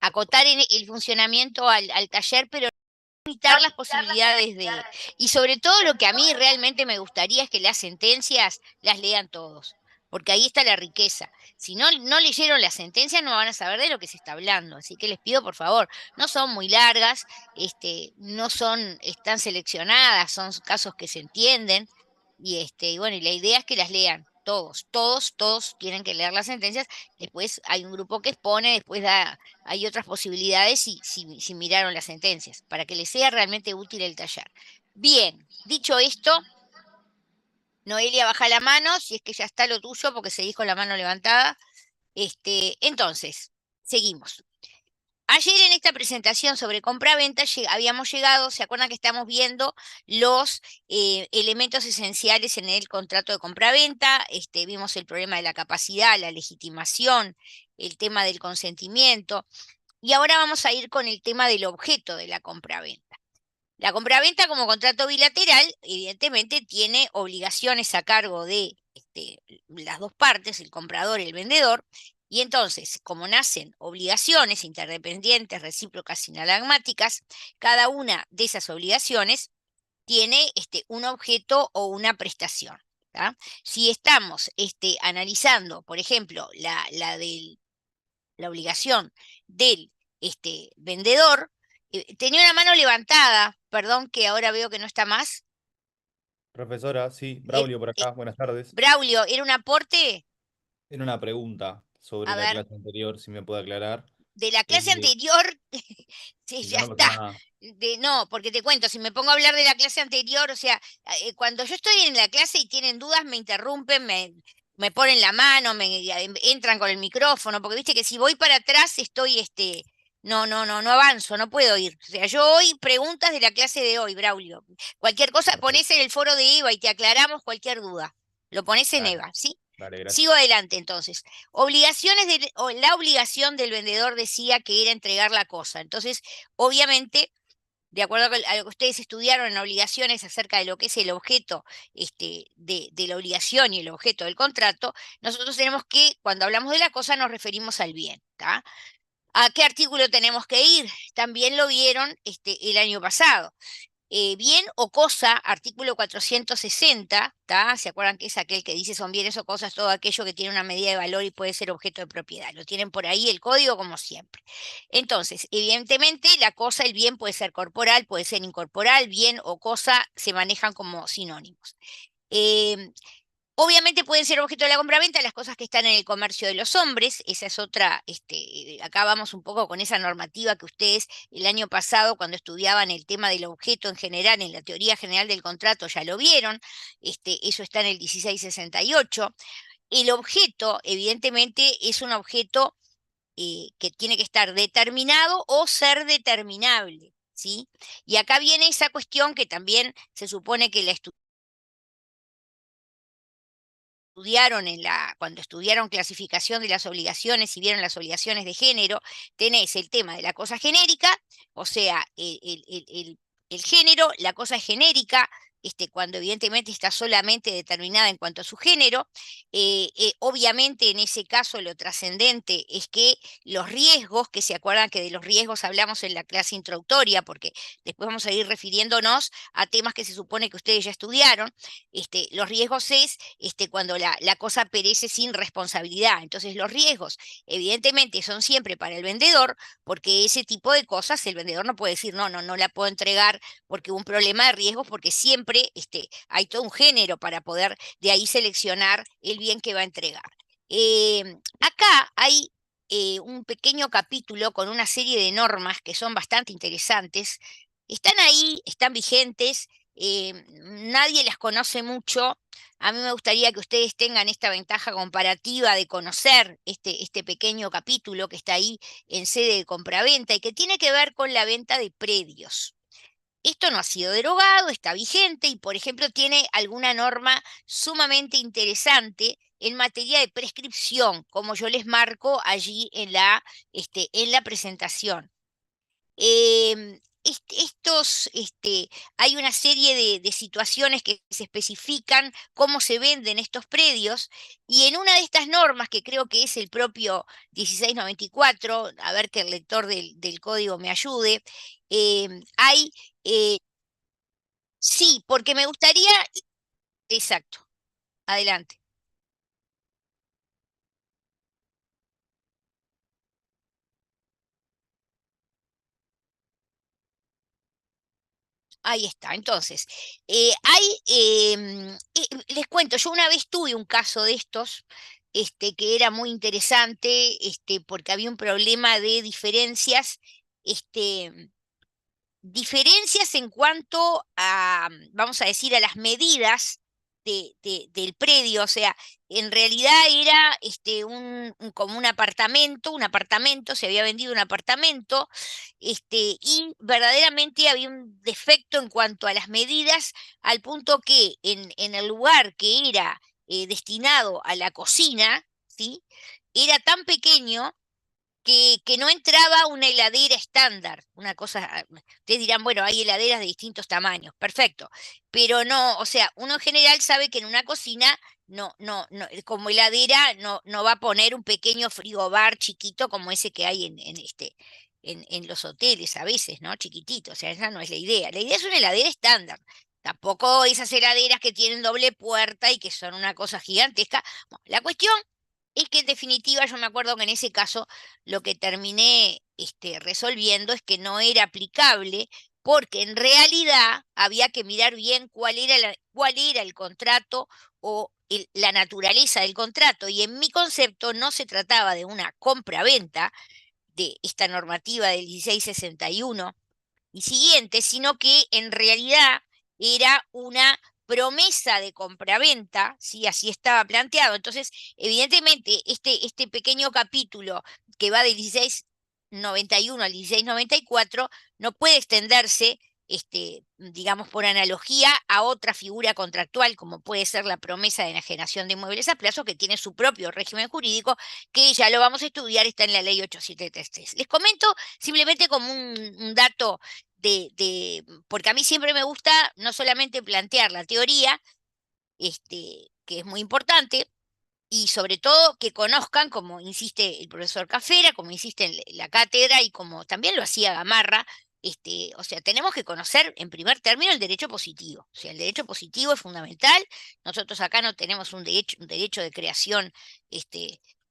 acotar el funcionamiento al taller, pero limitar las posibilidades de... Y sobre todo lo que a mí realmente me gustaría es que las sentencias las lean todos, porque ahí está la riqueza. Si no leyeron las sentencias no van a saber de lo que se está hablando, así que les pido por favor, no son muy largas, no son, están seleccionadas, son casos que se entienden, y bueno, y la idea es que las lean. Todos tienen que leer las sentencias. Después hay un grupo que expone, después hay otras posibilidades si miraron las sentencias, para que les sea realmente útil el taller. Bien, dicho esto, Noelia, baja la mano, si es que ya está lo tuyo, porque seguís con la mano levantada. Entonces, seguimos. Ayer en esta presentación sobre compra-venta habíamos llegado, ¿se acuerdan que estamos viendo los elementos esenciales en el contrato de compra-venta? Vimos el problema de la capacidad, la legitimación, el tema del consentimiento, y ahora vamos a ir con el tema del objeto de la compra-venta. La compraventa como contrato bilateral, evidentemente, tiene obligaciones a cargo de las dos partes, el comprador y el vendedor, y entonces, como nacen obligaciones interdependientes, recíprocas, sinalagmáticas, cada una de esas obligaciones tiene un objeto o una prestación. ¿Tá? Si estamos analizando, por ejemplo, la obligación del vendedor, tenía una mano levantada, perdón que ahora veo que no está más. Profesora, sí, Eh, Braulio por eh, acá, buenas tardes. Braulio, ¿era un aporte? Tiene una pregunta A sobre la ver, clase anterior, si me puede aclarar. de la clase Eh, anterior, sí, si ya no, no pasa está. nada. No, porque te cuento, si me pongo a hablar de la clase anterior, o sea, cuando yo estoy en la clase y tienen dudas, me interrumpen, me ponen la mano, entran con el micrófono, porque viste que si voy para atrás estoy, no avanzo, no puedo ir. O sea, yo hoy preguntas de la clase de hoy, Braulio. Cualquier cosa pones Perfecto. en el foro de Eva y te aclaramos cualquier duda. Lo pones en Dale, Eva, ¿sí? dale, Sigo gracias. adelante entonces. La obligación del vendedor decía que era entregar la cosa. Entonces, obviamente, de acuerdo a lo que ustedes estudiaron en obligaciones acerca de lo que es el objeto de la obligación y el objeto del contrato, nosotros tenemos que, cuando hablamos de la cosa, nos referimos al bien. ¿Tá? ¿A qué artículo tenemos que ir? También lo vieron el año pasado. Bien o cosa, artículo 460, ¿tá? ¿Se acuerdan que es aquel que dice son bienes o cosas todo aquello que tiene una medida de valor y puede ser objeto de propiedad? Lo tienen por ahí el código como siempre. Entonces, evidentemente, la cosa, el bien puede ser corporal, puede ser incorporal, bien o cosa se manejan como sinónimos. Eh, Obviamente pueden ser objeto de la compraventa las cosas que están en el comercio de los hombres, esa es otra, acá vamos un poco con esa normativa que ustedes el año pasado cuando estudiaban el tema del objeto en general, en la teoría general del contrato ya lo vieron, eso está en el 1668. El objeto, evidentemente, es un objeto que tiene que estar determinado o ser determinable, ¿sí? Y acá viene esa cuestión que también se supone que la estudiaron cuando estudiaron clasificación de las obligaciones y vieron las obligaciones de género, tenés el tema de la cosa genérica, o sea, el género, la cosa es genérica, cuando evidentemente está solamente determinada en cuanto a su género. Obviamente en ese caso lo trascendente es que los riesgos, que se acuerdan que de los riesgos hablamos en la clase introductoria, porque después vamos a ir refiriéndonos a temas que se supone que ustedes ya estudiaron, los riesgos es cuando la cosa perece sin responsabilidad. Entonces los riesgos evidentemente son siempre para el vendedor, porque ese tipo de cosas el vendedor no puede decir, no la puedo entregar porque hubo un problema de riesgos, porque siempre hay todo un género para poder de ahí seleccionar el bien que va a entregar. Acá hay un pequeño capítulo con una serie de normas que son bastante interesantes. Están ahí, están vigentes, nadie las conoce mucho. A mí me gustaría que ustedes tengan esta ventaja comparativa de conocer este pequeño capítulo que está ahí en sede de compraventa y que tiene que ver con la venta de predios. Esto no ha sido derogado, está vigente y, por ejemplo, tiene alguna norma sumamente interesante en materia de prescripción, como yo les marco allí en la presentación. hay una serie de situaciones que se especifican cómo se venden estos predios, y en una de estas normas, que creo que es el propio 1694, a ver que el lector del código me ayude, hay, eh, sí, porque me gustaría, exacto, adelante. Ahí está. Entonces, les cuento, yo una vez tuve un caso de estos, que era muy interesante, porque había un problema de diferencias, este, diferencias en cuanto a, vamos a decir, a las medidas del predio. O sea, en realidad era como un apartamento, se había vendido un apartamento, y verdaderamente había un defecto en cuanto a las medidas, al punto que en el lugar que era destinado a la cocina, ¿sí? Era tan pequeño que no entraba una heladera estándar, una cosa, ustedes dirán, bueno, hay heladeras de distintos tamaños, perfecto, pero no, o sea, uno en general sabe que en una cocina no, como heladera no va a poner un pequeño frigobar chiquito como ese que hay en los hoteles a veces, ¿no? Chiquitito, o sea, esa no es la idea. La idea es una heladera estándar. Tampoco esas heladeras que tienen doble puerta y que son una cosa gigantesca. Bueno, la cuestión es que en definitiva yo me acuerdo que en ese caso lo que terminé resolviendo es que no era aplicable, porque en realidad había que mirar bien cuál era el contrato o la naturaleza del contrato. Y en mi concepto no se trataba de una compra-venta de esta normativa del 1661 y siguiente, sino que en realidad era una promesa de compraventa, ¿sí? Así estaba planteado. Entonces, evidentemente, este pequeño capítulo que va del 1691 al 1694 no puede extenderse, digamos, por analogía a otra figura contractual, como puede ser la promesa de enajenación de inmuebles a plazo, que tiene su propio régimen jurídico, que ya lo vamos a estudiar, está en la ley 8733. Les comento simplemente como un dato porque a mí siempre me gusta no solamente plantear la teoría, que es muy importante, y sobre todo que conozcan, como insiste el profesor Cafera, como insiste en la cátedra y como también lo hacía Gamarra, o sea, tenemos que conocer en primer término el derecho positivo. O sea, el derecho positivo es fundamental. Nosotros acá no tenemos un derecho de creación,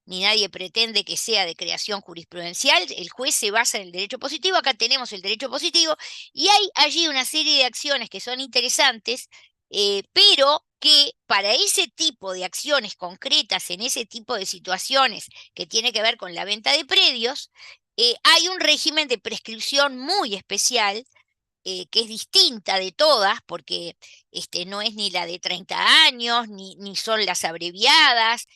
ni nadie pretende que sea de creación jurisprudencial. El juez se basa en el derecho positivo, acá tenemos el derecho positivo, y hay allí una serie de acciones que son interesantes, pero que para ese tipo de acciones concretas, en ese tipo de situaciones que tiene que ver con la venta de predios, hay un régimen de prescripción muy especial, que es distinta de todas, porque no es ni la de 30 años, ni son las abreviadas,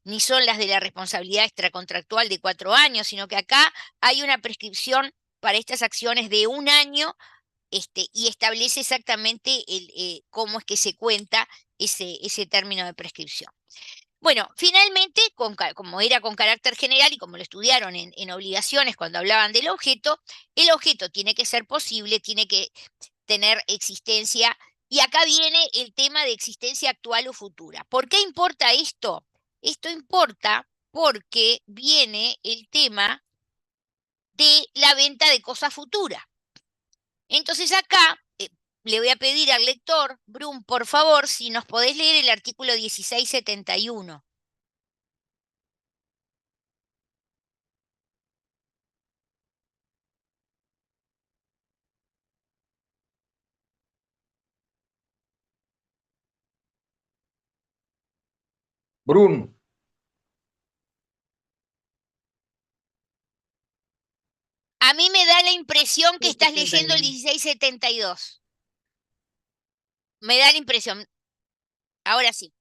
ni son las de la responsabilidad extracontractual de 4 años, sino que acá hay una prescripción para estas acciones de 1 año, y establece exactamente cómo es que se cuenta ese término de prescripción. Bueno, finalmente, como era con carácter general y como lo estudiaron en obligaciones cuando hablaban del objeto, el objeto tiene que ser posible, tiene que tener existencia, y acá viene el tema de existencia actual o futura. ¿Por qué importa esto? Esto importa porque viene el tema de la venta de cosa futura. Entonces acá le voy a pedir al lector, Brum, por favor, si nos podés leer el artículo 1671. Brun, A mí me da la impresión que estás leyendo el 71. 1672. Me da la impresión. Ahora sí,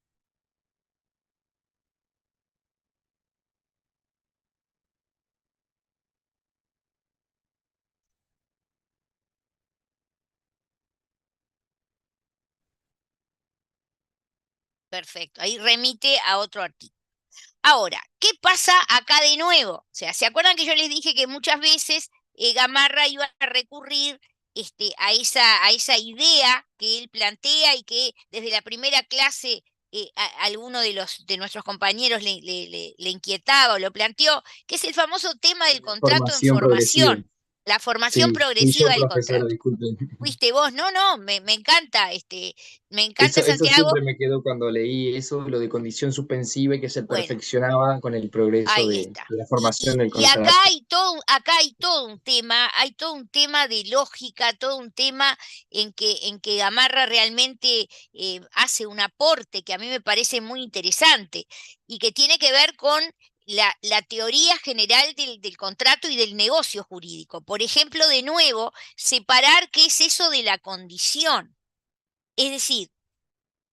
perfecto. Ahí remite a otro artículo. Ahora, ¿qué pasa acá de nuevo? O sea, ¿se acuerdan que yo les dije que muchas veces Gamarra iba a recurrir a esa idea que él plantea y que desde la primera clase alguno de nuestros compañeros le inquietaba o lo planteó, que es el famoso tema del contrato en Formación progresiva. formación, la formación Sí, fui yo, progresiva del profesora, contrato. disculpen. Fuiste vos, no, me encanta, me encanta Eso Santiago. siempre me quedó cuando leí eso, lo de condición suspensiva y que se Bueno, perfeccionaba con el progreso ahí de está. la formación del Y acá contrato. acá hay todo un tema de lógica, todo un tema en que Gamarra realmente hace un aporte que a mí me parece muy interesante y que tiene que ver con la teoría general del contrato y del negocio jurídico. Por ejemplo, de nuevo, separar qué es eso de la condición. Es decir,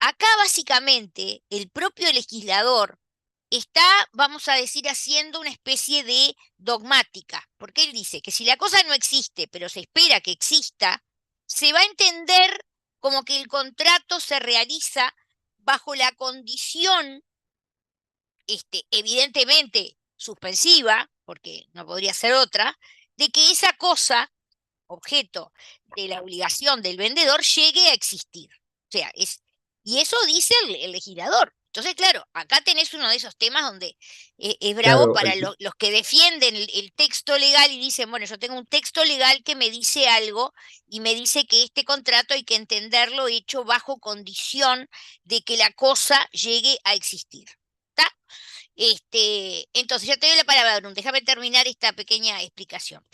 acá básicamente el propio legislador está, vamos a decir, haciendo una especie de dogmática, porque él dice que si la cosa no existe, pero se espera que exista, se va a entender como que el contrato se realiza bajo la condición, evidentemente suspensiva, porque no podría ser otra, de que esa cosa, objeto de la obligación del vendedor, llegue a existir. O sea, y eso dice el legislador. Entonces, claro, acá tenés uno de esos temas donde es bravo Claro, para los que defienden el texto legal y dicen, bueno, yo tengo un texto legal que me dice algo y me dice que este contrato hay que entenderlo hecho bajo condición de que la cosa llegue a existir. ¿Está? Entonces, ya te doy la palabra, Brun, déjame terminar esta pequeña explicación.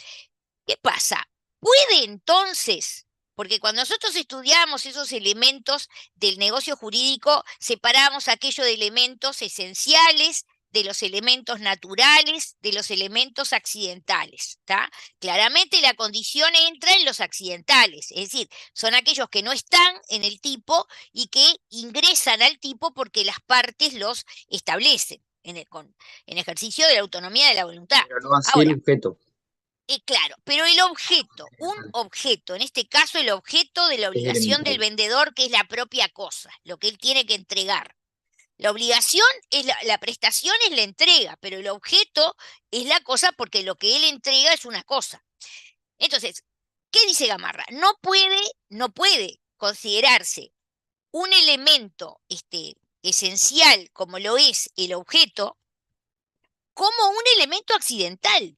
¿Qué pasa? ¿Puede entonces, porque cuando nosotros estudiamos esos elementos del negocio jurídico, separamos aquello de elementos esenciales, de los elementos naturales, de los elementos accidentales, ¿está? Claramente la condición entra en los accidentales, es decir, son aquellos que no están en el tipo y que ingresan al tipo porque las partes los establecen en ejercicio de la autonomía de la voluntad. pero no así el Ahora, objeto. claro, pero el objeto, un objeto, en este caso el objeto de la Es obligación del elemental. vendedor, que es la propia cosa, lo que él tiene que entregar. La obligación es la prestación es la entrega, pero el objeto es la cosa porque lo que él entrega es una cosa. Entonces, ¿qué dice Gamarra? No puede considerarse un elemento esencial como lo es el objeto como un elemento accidental.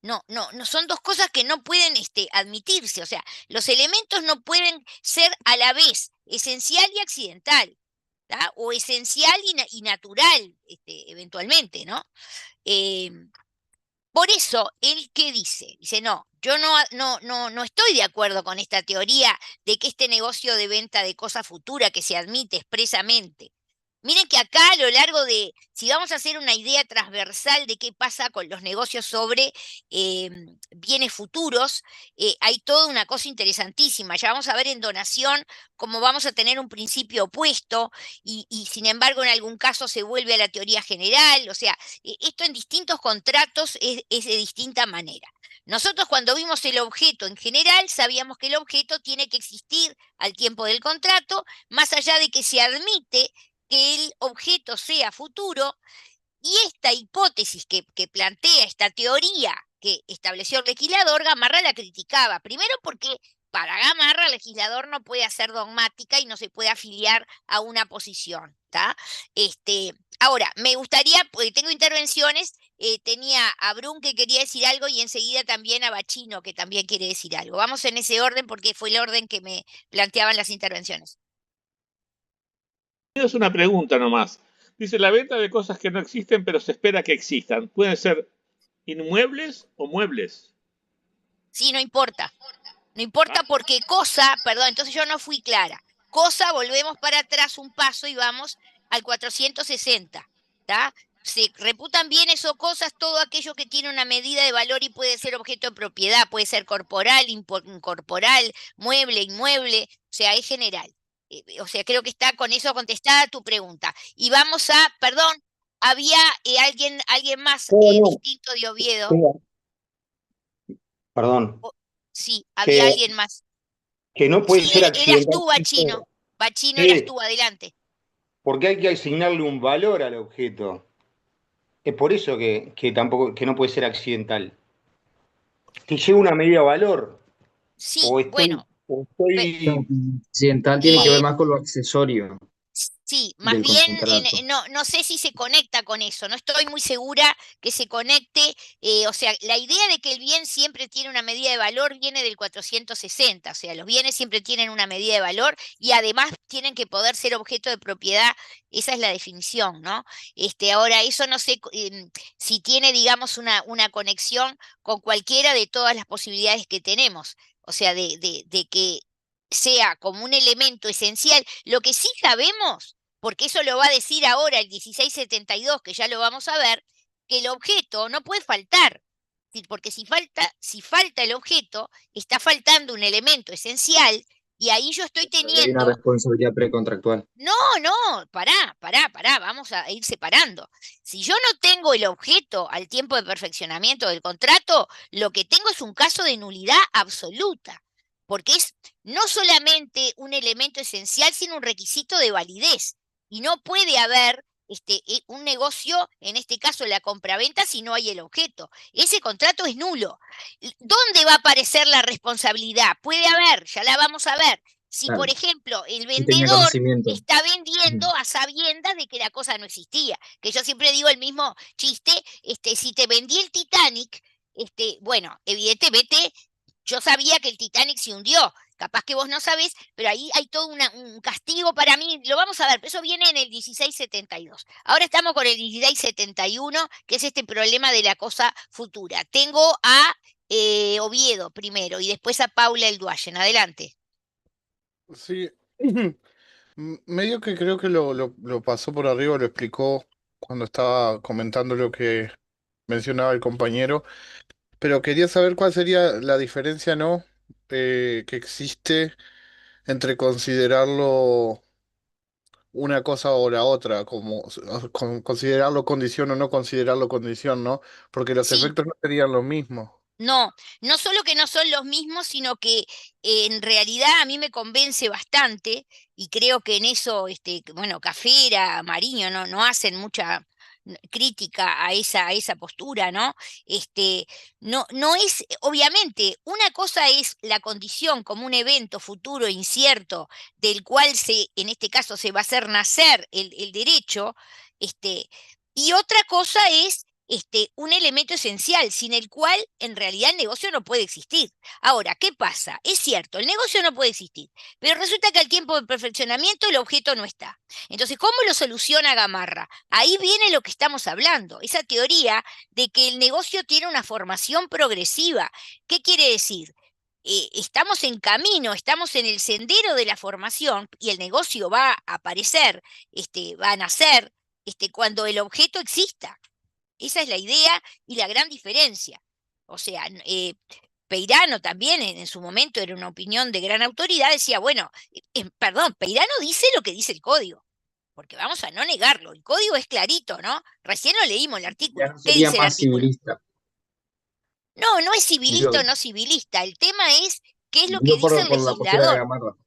No, son dos cosas que no pueden admitirse. O sea, los elementos no pueden ser a la vez esencial y accidental, ¿tá? O esencial y natural, eventualmente, ¿no? Eh, por eso, ¿él qué dice? Dice, no, yo no estoy de acuerdo con esta teoría de que este negocio de venta de cosa futura que se admite expresamente. Miren que acá a lo largo si vamos a hacer una idea transversal de qué pasa con los negocios sobre eh, bienes futuros, hay toda una cosa interesantísima. Ya vamos a ver en donación cómo vamos a tener un principio opuesto y sin embargo en algún caso se vuelve a la teoría general. O sea, esto en distintos contratos es de distinta manera. Nosotros cuando vimos el objeto en general sabíamos que el objeto tiene que existir al tiempo del contrato, más allá de que se admite que el objeto sea futuro, y esta hipótesis que plantea esta teoría que estableció el legislador, Gamarra la criticaba. Primero porque para Gamarra el legislador no puede hacer dogmática y no se puede afiliar a una posición. ¿Tá? Ahora, me gustaría, porque tengo intervenciones, tenía a Brun que quería decir algo y enseguida también a Bachino que también quiere decir algo. Vamos en ese orden porque fue el orden que me planteaban las intervenciones. Es una pregunta nomás. Dice, la venta de cosas que no existen pero se espera que existan. Pueden ser inmuebles o muebles. Sí, no importa. No importa porque cosa, perdón, entonces yo no fui clara. Cosa, volvemos para atrás un paso y vamos al 460. ¿Tá? Se reputan bienes o cosas todo aquello que tiene una medida de valor y puede ser objeto de propiedad, puede ser corporal, incorporal, mueble, inmueble, o sea, es general. O sea, creo que está con eso contestada tu pregunta. Y vamos perdón, había alguien más No, distinto de Oviedo. no, perdón, Sí, había que, alguien más. que no puede Sí, ser eras accidental. tú, Bachino. Bachino, eras Sí, tú, adelante. porque hay que asignarle un valor al objeto. Es por eso que tampoco, que no puede ser accidental. que lleva una medida de valor. Sí, O estoy, bueno, o pe- estoy Accidental tiene que ver eh, más con lo accesorio sí, más del bien contrato. no sé si se conecta con eso, no estoy muy segura que se conecte, o sea, la idea de que el bien siempre tiene una medida de valor viene del 460, o sea, los bienes siempre tienen una medida de valor y además tienen que poder ser objeto de propiedad, esa es la definición, ¿no? Ahora, eso no sé si tiene, digamos, una conexión con cualquiera de todas las posibilidades que tenemos, o sea, de que sea como un elemento esencial. Lo que sí sabemos, porque eso lo va a decir ahora el 1672, que ya lo vamos a ver, que el objeto no puede faltar. Porque si falta el objeto, está faltando un elemento esencial y ahí yo estoy Hay una teniendo. responsabilidad precontractual. No, pará, vamos a ir separando. Si yo no tengo el objeto al tiempo de perfeccionamiento del contrato, lo que tengo es un caso de nulidad absoluta, porque es no solamente un elemento esencial, sino un requisito de validez. Y no puede haber un negocio, en este caso la compraventa, si no hay el objeto. Ese contrato es nulo. ¿Dónde va a aparecer la responsabilidad? Puede haber, ya la vamos a ver. Si, por Claro, ejemplo, el sí tenía vendedor conocimiento. está vendiendo Ujú. a sabiendas de que la cosa no existía, que yo siempre digo el mismo chiste, si te vendí el Titanic, bueno, evidentemente yo sabía que el Titanic se hundió, capaz que vos no sabés, pero ahí hay todo un castigo para mí, lo vamos a ver, pero eso viene en el 1672. Ahora estamos con el 1671, que es este problema de la cosa futura. Tengo a Oviedo primero y después a Paula Elduayen. Adelante. Sí, medio que creo que lo pasó por arriba, lo explicó cuando estaba comentando lo que mencionaba el compañero, pero quería saber cuál sería la diferencia, ¿no? Que existe entre considerarlo una cosa o la otra, como considerarlo condición o no considerarlo condición, ¿no? Porque los Sí. efectos no serían los mismos. No, no solo que no son los mismos, sino que en realidad a mí me convence bastante y creo que en eso, bueno, Cafera, Mariño no hacen mucha crítica a esa postura, ¿no? No es, obviamente, una cosa es la condición como un evento futuro incierto del cual en este caso se va a hacer nacer el derecho, y otra cosa es un elemento esencial, sin el cual en realidad el negocio no puede existir. Ahora, ¿qué pasa? Es cierto, el negocio no puede existir, pero resulta que al tiempo de perfeccionamiento el objeto no está. Entonces, ¿cómo lo soluciona Gamarra? Ahí viene lo que estamos hablando, esa teoría de que el negocio tiene una formación progresiva. ¿Qué quiere decir? Estamos en camino, estamos en el sendero de la formación y el negocio va a aparecer, va a nacer cuando el objeto exista. Esa es la idea y la gran diferencia. O sea, Peirano también en su momento era una opinión de gran autoridad, decía, bueno, perdón, Peirano dice lo que dice el código, porque vamos a no negarlo, el código es clarito, ¿no? Recién lo leímos el Ya artículo. no ¿Qué sería dice el más artículo? civilista. No, no es civilista Digo, o no civilista, el tema es qué es lo que digo dice el por la postura de legislador. Gamarra. Claro.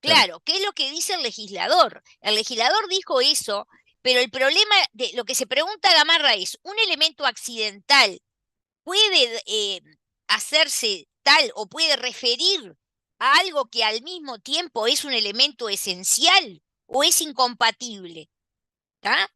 Claro, ¿qué es lo que dice el legislador? El legislador dijo eso, pero el problema de lo que se pregunta Gamarra es, ¿un elemento accidental puede hacerse tal o puede referir a algo que al mismo tiempo es un elemento esencial o es incompatible? ¿Tá?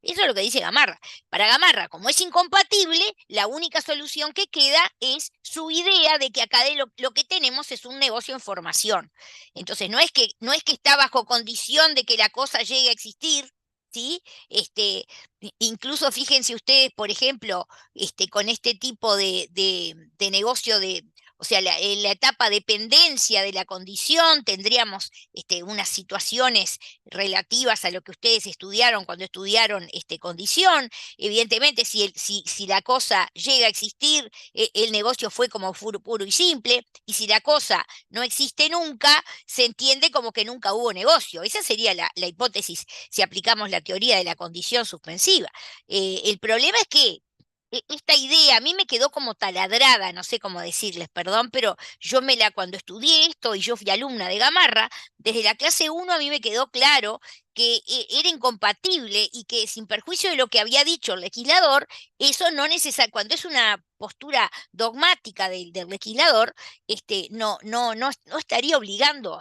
Eso es lo que dice Gamarra. Para Gamarra, como es incompatible, la única solución que queda es su idea de que acá lo que tenemos es un negocio en formación. Entonces, no es que está bajo condición de que la cosa llegue a existir, ¿sí? Incluso fíjense ustedes, por ejemplo, con este tipo de negocio o sea, en la etapa de dependencia de la condición, tendríamos unas situaciones relativas a lo que ustedes estudiaron cuando estudiaron condición. Evidentemente, si la cosa llega a existir, el negocio fue como puro y simple, y si la cosa no existe nunca, se entiende como que nunca hubo negocio. Esa sería la hipótesis si aplicamos la teoría de la condición suspensiva. El problema es que esta idea a mí me quedó como taladrada, no sé cómo decirles, perdón, pero cuando estudié esto y yo fui alumna de Gamarra, desde la clase 1 a mí me quedó claro que era incompatible y que sin perjuicio de lo que había dicho el legislador, eso no cuando es una postura dogmática del legislador, no estaría obligando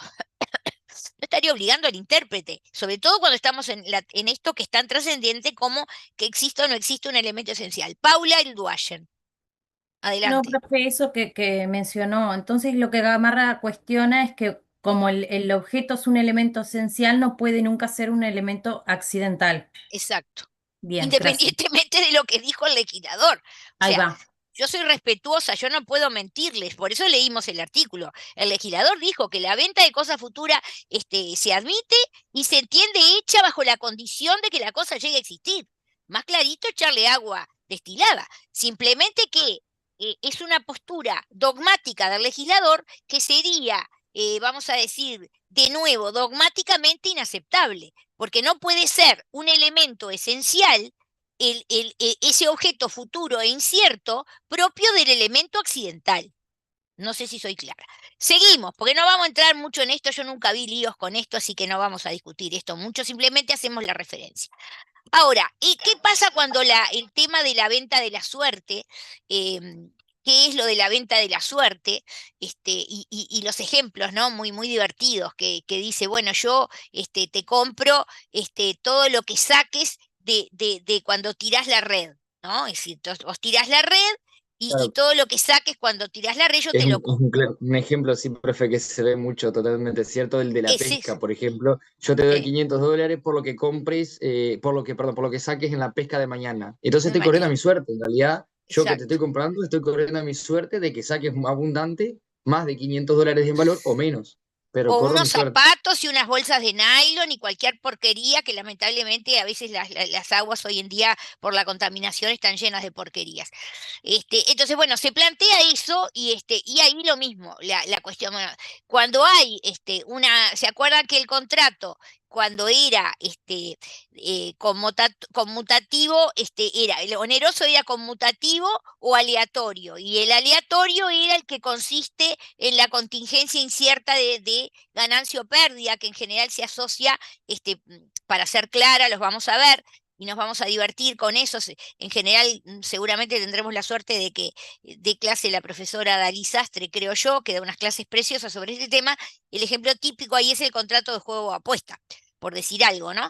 no estaría obligando al intérprete, sobre todo cuando estamos en esto que es tan trascendente como que exista o no existe un elemento esencial. Paula Elduayen, No, adelante. profe, eso que mencionó. Entonces lo que Gamarra cuestiona es que como el objeto es un elemento esencial, no puede nunca ser un elemento accidental. Exacto. Bien, gracias. Independientemente de lo que dijo el legislador. O Ahí sea, va. yo soy respetuosa, yo no puedo mentirles, por eso leímos el artículo. El legislador dijo que la venta de cosa futura se admite y se entiende hecha bajo la condición de que la cosa llegue a existir. Más clarito, echarle agua destilada. Simplemente que es una postura dogmática del legislador que sería, vamos a decir, de nuevo, dogmáticamente inaceptable, porque no puede ser un elemento esencial ese objeto futuro e incierto propio del elemento accidental. No sé si soy clara. Seguimos, porque no vamos a entrar mucho en esto, yo nunca vi líos con esto, así que no vamos a discutir esto mucho, simplemente hacemos la referencia. Ahora, ¿y qué pasa cuando el tema de la venta de la suerte, qué es lo de la venta de la suerte, y los ejemplos, ¿no? Muy, muy divertidos, que dice, bueno, yo te compro todo lo que saques de cuando tirás la red, ¿no? Es decir, vos tirás la red y Claro, todo lo que saques cuando tirás la red yo es te lo un, compro. un ejemplo así, profe, que se ve mucho, totalmente cierto, el de la Ese pesca, es, por ejemplo. Yo te doy sí, $500 por lo que compres, perdón, por lo que saques en la pesca de mañana. Entonces de estoy corriendo a mañana, mi suerte. En realidad, yo que te estoy exacto. comprando, estoy corriendo a mi suerte de que saques abundante más de $500 en valor o menos, pero O corro mi unos suerte. zapatos y unas bolsas de nylon y cualquier porquería que lamentablemente a veces las aguas hoy en día por la contaminación están llenas de porquerías. Entonces, bueno, se plantea eso y ahí lo mismo, la cuestión, bueno, cuando hay ¿se acuerdan que el contrato cuando era conmutativo, el oneroso era conmutativo o aleatorio, y el aleatorio era el que consiste en la contingencia incierta de ganancia o pérdida, que en general se asocia, para ser clara, los vamos a ver y nos vamos a divertir con eso. En general, seguramente tendremos la suerte de que dé clase la profesora Dalí Sastre, creo yo, que da unas clases preciosas sobre este tema. El ejemplo típico ahí es el contrato de juego o apuesta, por decir algo, ¿no?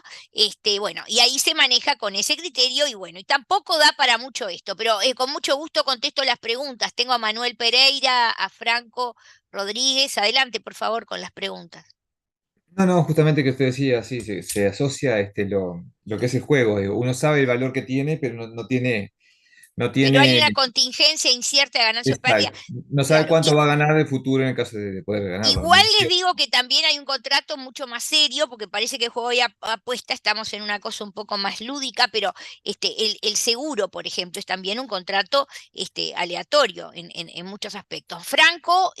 Bueno, y ahí se maneja con ese criterio y bueno, y tampoco da para mucho esto, pero con mucho gusto contesto las preguntas. Tengo a Manuel Pereira, a Franco Rodríguez. Adelante, por favor, con las preguntas. No, no, justamente que usted decía, sí, se asocia lo que es el juego. Digo, uno sabe el valor que tiene, pero no Pero hay tiene, una contingencia incierta de ganancia o pérdida. exacto, no sabe Claro. cuánto va a ganar en el futuro en el caso de poder ganarlo, Igual ¿no? les digo que también hay un contrato mucho más serio, porque parece que juego y apuesta estamos en una cosa un poco más lúdica, pero el seguro, por ejemplo, es también un contrato aleatorio en muchos aspectos. Franco,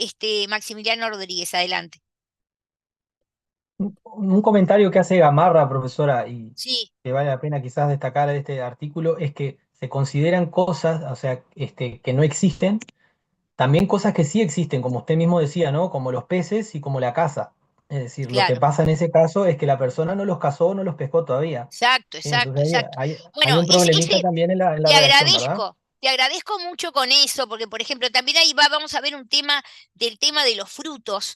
Maximiliano Rodríguez, adelante. Un comentario que hace Gamarra, profesora, y Sí, que vale la pena quizás destacar de este artículo, es que se consideran cosas, o sea, que no existen, también cosas que sí existen, como usted mismo decía, ¿no? Como los peces y como la caza. Es decir, lo que claro. pasa en ese caso es que la persona no los cazó, no los pescó todavía. Exacto, ¿Sí? exacto, Entonces exacto. hay Bueno, un problemita también en la redacción, ¿verdad? te agradezco mucho con eso, porque por ejemplo, también ahí vamos a ver un tema del tema de los frutos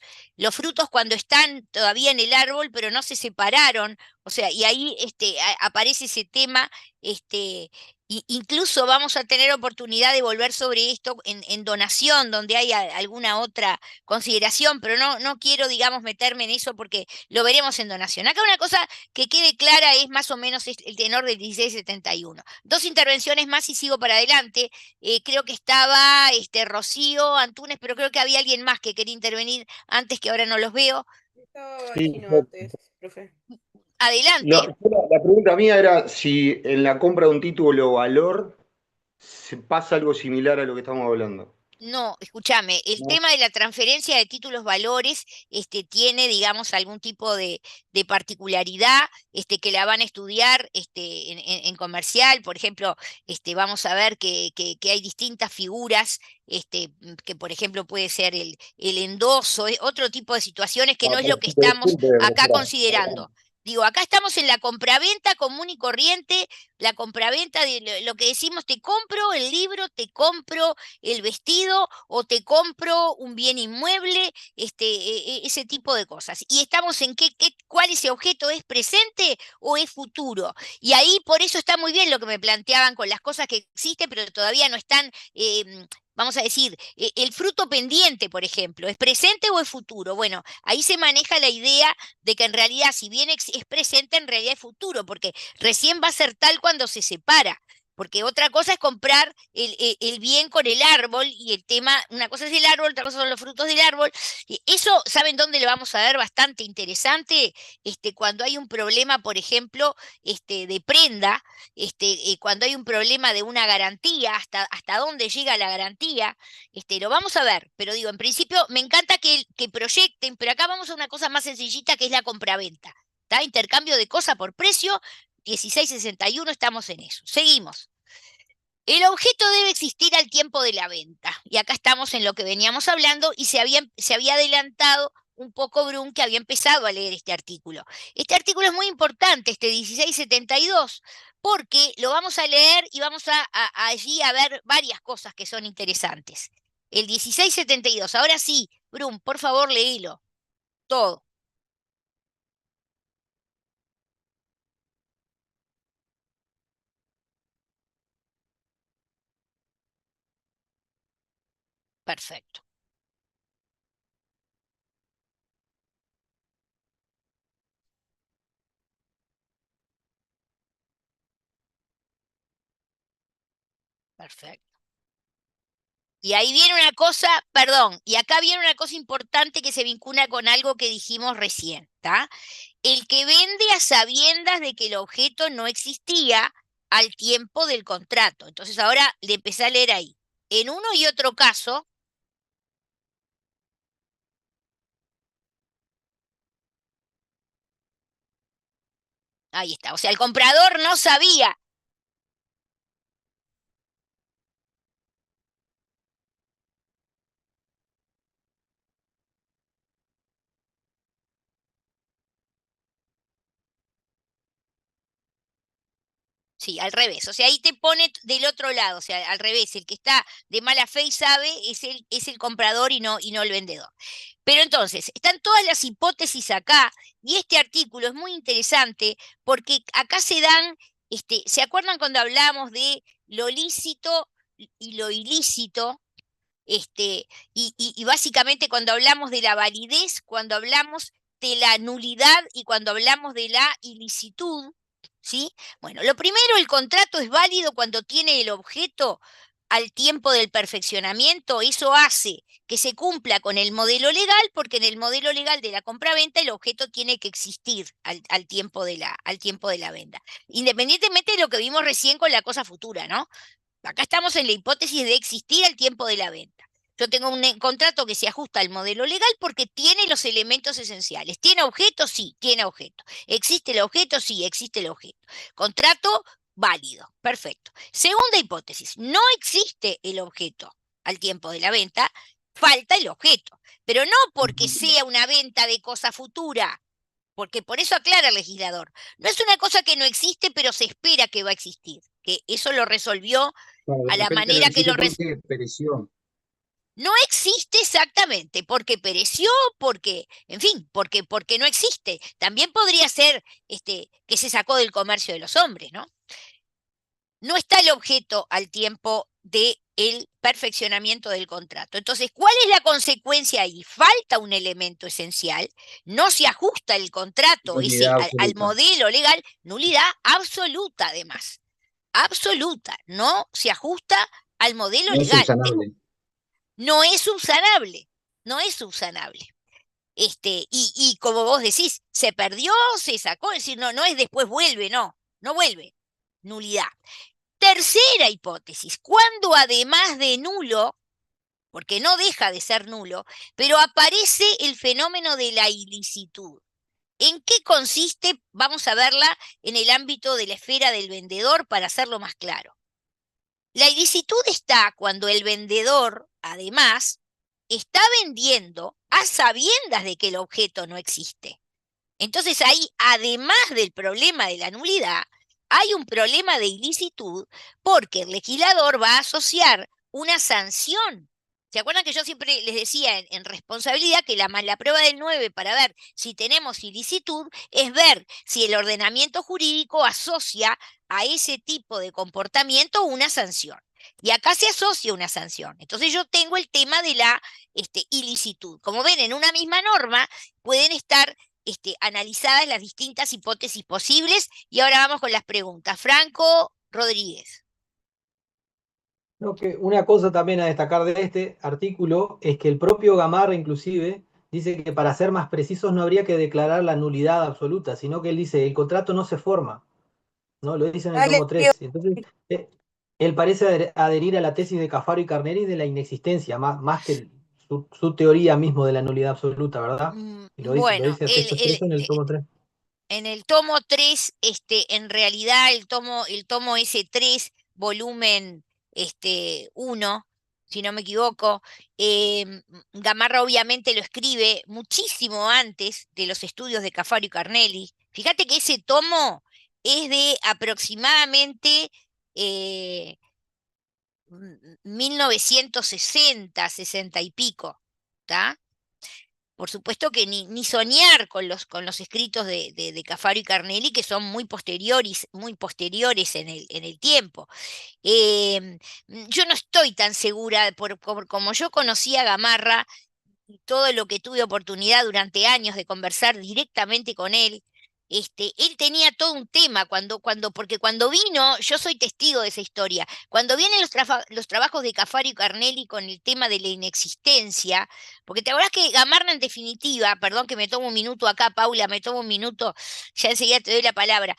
cuando están todavía en el árbol, pero no se separaron, o sea, y ahí aparece ese tema, incluso vamos a tener oportunidad de volver sobre esto en donación, donde hay alguna otra consideración, pero no quiero, digamos, meterme en eso porque lo veremos en donación. Acá una cosa que quede clara es más o menos el tenor del 1671. Dos intervenciones más y sigo para adelante. Creo que estaba Rocío Antunes, pero creo que había alguien más que quería intervenir antes, que ahora no los veo. Estaba Sí, Gino antes, profe. Adelante. la pregunta mía era si en la compra de un título o valor se pasa algo similar a lo que estamos hablando. No, escúchame, el ¿no? tema de la transferencia de títulos valores tiene, digamos, algún tipo de particularidad que la van a estudiar en comercial. Por ejemplo, vamos a ver que hay distintas figuras, que por ejemplo puede ser el endoso, otro tipo de situaciones que Ah, no es lo que disculpe, estamos disculpe, acá profesora. considerando. Digo, acá estamos en la compraventa común y corriente, la compraventa de lo que decimos, te compro el libro, te compro el vestido o te compro un bien inmueble, ese tipo de cosas. Y estamos en cuál ese objeto es presente o es futuro. Y ahí por eso está muy bien lo que me planteaban con las cosas que existen, pero todavía no están, vamos a decir, el fruto pendiente, por ejemplo, ¿es presente o es futuro? Bueno, ahí se maneja la idea de que en realidad, si bien es presente, en realidad es futuro, porque recién va a ser tal cuando se separa. Porque otra cosa es comprar el bien con el árbol y el tema, una cosa es el árbol, otra cosa son los frutos del árbol. Y eso, ¿saben dónde lo vamos a ver bastante interesante? Cuando hay un problema, por ejemplo, de prenda, cuando hay un problema de una garantía, hasta dónde llega la garantía, lo vamos a ver. Pero digo, en principio me encanta que proyecten, pero acá vamos a una cosa más sencillita que es la compraventa. ¿Está? Intercambio de cosa por precio, 1661, estamos en eso. Seguimos. El objeto debe existir al tiempo de la venta. Y acá estamos en lo que veníamos hablando y se había adelantado un poco Brun, que había empezado a leer este artículo. Este artículo es muy importante, este 1672, porque lo vamos a leer y vamos allí a ver varias cosas que son interesantes. El 1672, ahora sí, Brun, por favor, léelo. Todo. Perfecto. Perfecto. Y ahí viene una cosa, perdón, y acá viene una cosa importante que se vincula con algo que dijimos recién, ¿está? El que vende a sabiendas de que el objeto no existía al tiempo del contrato. Entonces ahora le empecé a leer ahí. En uno y otro caso, ahí está. O sea, el comprador no sabía. Sí, al revés. O sea, ahí te pone del otro lado, o sea, al revés. El que está de mala fe y sabe es el comprador y no el vendedor. Pero entonces, están todas las hipótesis acá, y este artículo es muy interesante porque acá se dan, ¿se acuerdan cuando hablamos de lo lícito y lo ilícito? Y básicamente cuando hablamos de la validez, cuando hablamos de la nulidad y cuando hablamos de la ilicitud, ¿sí? Bueno, lo primero, el contrato es válido cuando tiene el objeto al tiempo del perfeccionamiento. Eso hace que se cumpla con el modelo legal, porque en el modelo legal de la compraventa el objeto tiene que existir al tiempo de la venta. Independientemente de lo que vimos recién con la cosa futura, ¿no? Acá estamos en la hipótesis de existir al tiempo de la venta. Yo tengo un contrato que se ajusta al modelo legal porque tiene los elementos esenciales. ¿Tiene objeto? Sí, tiene objeto. ¿Existe el objeto? Sí, existe el objeto. Contrato válido, perfecto. Segunda hipótesis, no existe el objeto al tiempo de la venta, falta el objeto. Pero no porque sea una venta de cosa futura, porque por eso aclara el legislador. No es una cosa que no existe, pero se espera que va a existir. Que eso lo resolvió Claro, de a la repente no manera que existe lo porque pereció. no existe exactamente, porque pereció, porque, en fin, porque no existe. También podría ser que se sacó del comercio de los hombres, ¿no? No está el objeto al tiempo del perfeccionamiento del contrato. Entonces, ¿cuál es la consecuencia ahí? Falta un elemento esencial, no se ajusta el contrato ese Nulidad al absoluta. modelo legal, nulidad absoluta además, absoluta, no se ajusta al modelo No es legal. subsanable. No es subsanable, no es subsanable. Y como vos decís, se perdió, se sacó, es decir, no es después vuelve, no vuelve. Nulidad. Tercera hipótesis, cuando además de nulo porque no deja de ser nulo, pero aparece el fenómeno de la ilicitud. ¿En qué consiste? Vamos a verla en el ámbito de la esfera del vendedor para hacerlo más claro. La ilicitud está cuando el vendedor, además, está vendiendo a sabiendas de que el objeto no existe. Entonces ahí, además del problema de la nulidad, hay un problema de ilicitud porque el legislador va a asociar una sanción. ¿Se acuerdan que yo siempre les decía en responsabilidad que la prueba del 9 para ver si tenemos ilicitud es ver si el ordenamiento jurídico asocia a ese tipo de comportamiento una sanción? Y acá se asocia una sanción. Entonces yo tengo el tema de la ilicitud. Como ven, en una misma norma pueden estar analizadas las distintas hipótesis posibles. Y ahora vamos con las preguntas. Franco Rodríguez. No, que una cosa también a destacar de este artículo es que el propio Gamarra inclusive dice que para ser más precisos no habría que declarar la nulidad absoluta, sino que él dice el contrato no se forma, ¿no? Lo dice en el tomo 3. Entonces, él parece adherir a la tesis de Cafaro y Carneri de la inexistencia, más que su teoría mismo de la nulidad absoluta, ¿verdad? Y lo Bueno, dice a texto expreso en el tomo 3. en el tomo 3, en realidad el tomo S3, volumen 1, si no me equivoco, Gamarra obviamente lo escribe muchísimo antes de los estudios de Cafaro y Carnelli. Fíjate que ese tomo es de aproximadamente 1960, 60 y pico, ¿está? Por supuesto que ni soñar con los escritos de Cafaro y Carnelli, que son muy posteriores en el tiempo. Yo no estoy tan segura, como yo conocí a Gamarra, y todo lo que tuve oportunidad durante años de conversar directamente con él, él tenía todo un tema porque cuando vino, yo soy testigo de esa historia, cuando vienen los trabajos de Cafaro y Carnelli con el tema de la inexistencia, porque te acordás que Gamarra en definitiva, perdón que me tomo un minuto acá, Paula, me tomo un minuto, ya enseguida te doy la palabra,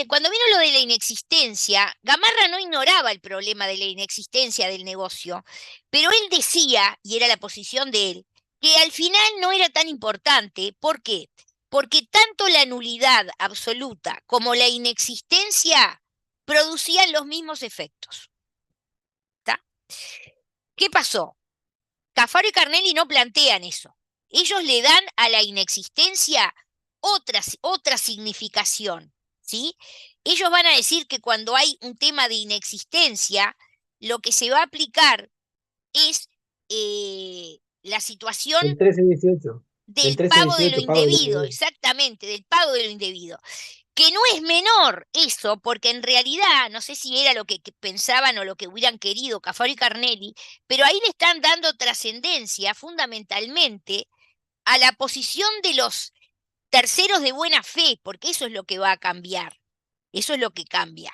cuando vino lo de la inexistencia, Gamarra no ignoraba el problema de la inexistencia del negocio, pero él decía, y era la posición de él, que al final no era tan importante. ¿Por qué? Porque tanto la nulidad absoluta como la inexistencia producían los mismos efectos. ¿Está? ¿Qué pasó? Cafaro y Carnelli no plantean eso. Ellos le dan a la inexistencia otra significación, ¿sí? Ellos van a decir que cuando hay un tema de inexistencia, lo que se va a aplicar es la situación El 13 y 18. del 13 y pago de lo 18, pago de lo indebido, indebido. exactamente, del pago de lo indebido. Que no es menor eso, porque en realidad, no sé si era lo que pensaban o lo que hubieran querido Cafaro y Carnelli, pero ahí le están dando trascendencia fundamentalmente a la posición de los terceros de buena fe, porque eso es lo que va a cambiar, eso es lo que cambia.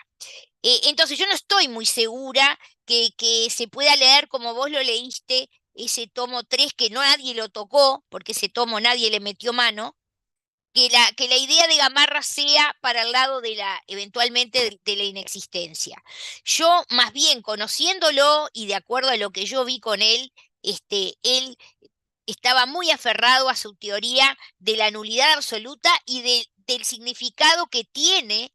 Entonces yo no estoy muy segura que se pueda leer como vos lo leíste, ese tomo 3 que no nadie lo tocó, porque ese tomo nadie le metió mano, que la idea de Gamarra sea para el lado de eventualmente de la inexistencia. Yo, más bien, conociéndolo y de acuerdo a lo que yo vi con él, él estaba muy aferrado a su teoría de la nulidad absoluta y del significado que tiene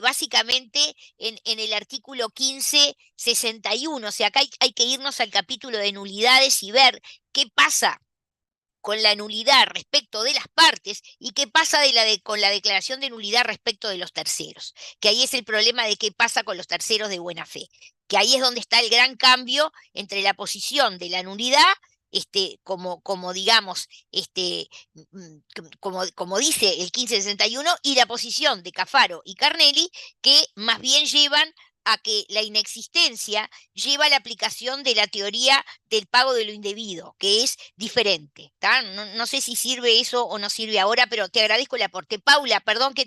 básicamente en el artículo 1561. O sea, acá hay que irnos al capítulo de nulidades y ver qué pasa con la nulidad respecto de las partes y qué pasa con la declaración de nulidad respecto de los terceros. Que ahí es el problema de qué pasa con los terceros de buena fe. Que ahí es donde está el gran cambio entre la posición de la nulidad como digamos, como dice el 1561, y la posición de Cafaro y Carnelli, que más bien llevan a que la inexistencia lleva a la aplicación de la teoría del pago de lo indebido, que es diferente. No sé si sirve eso o no sirve ahora, pero te agradezco el aporte. Paula, perdón que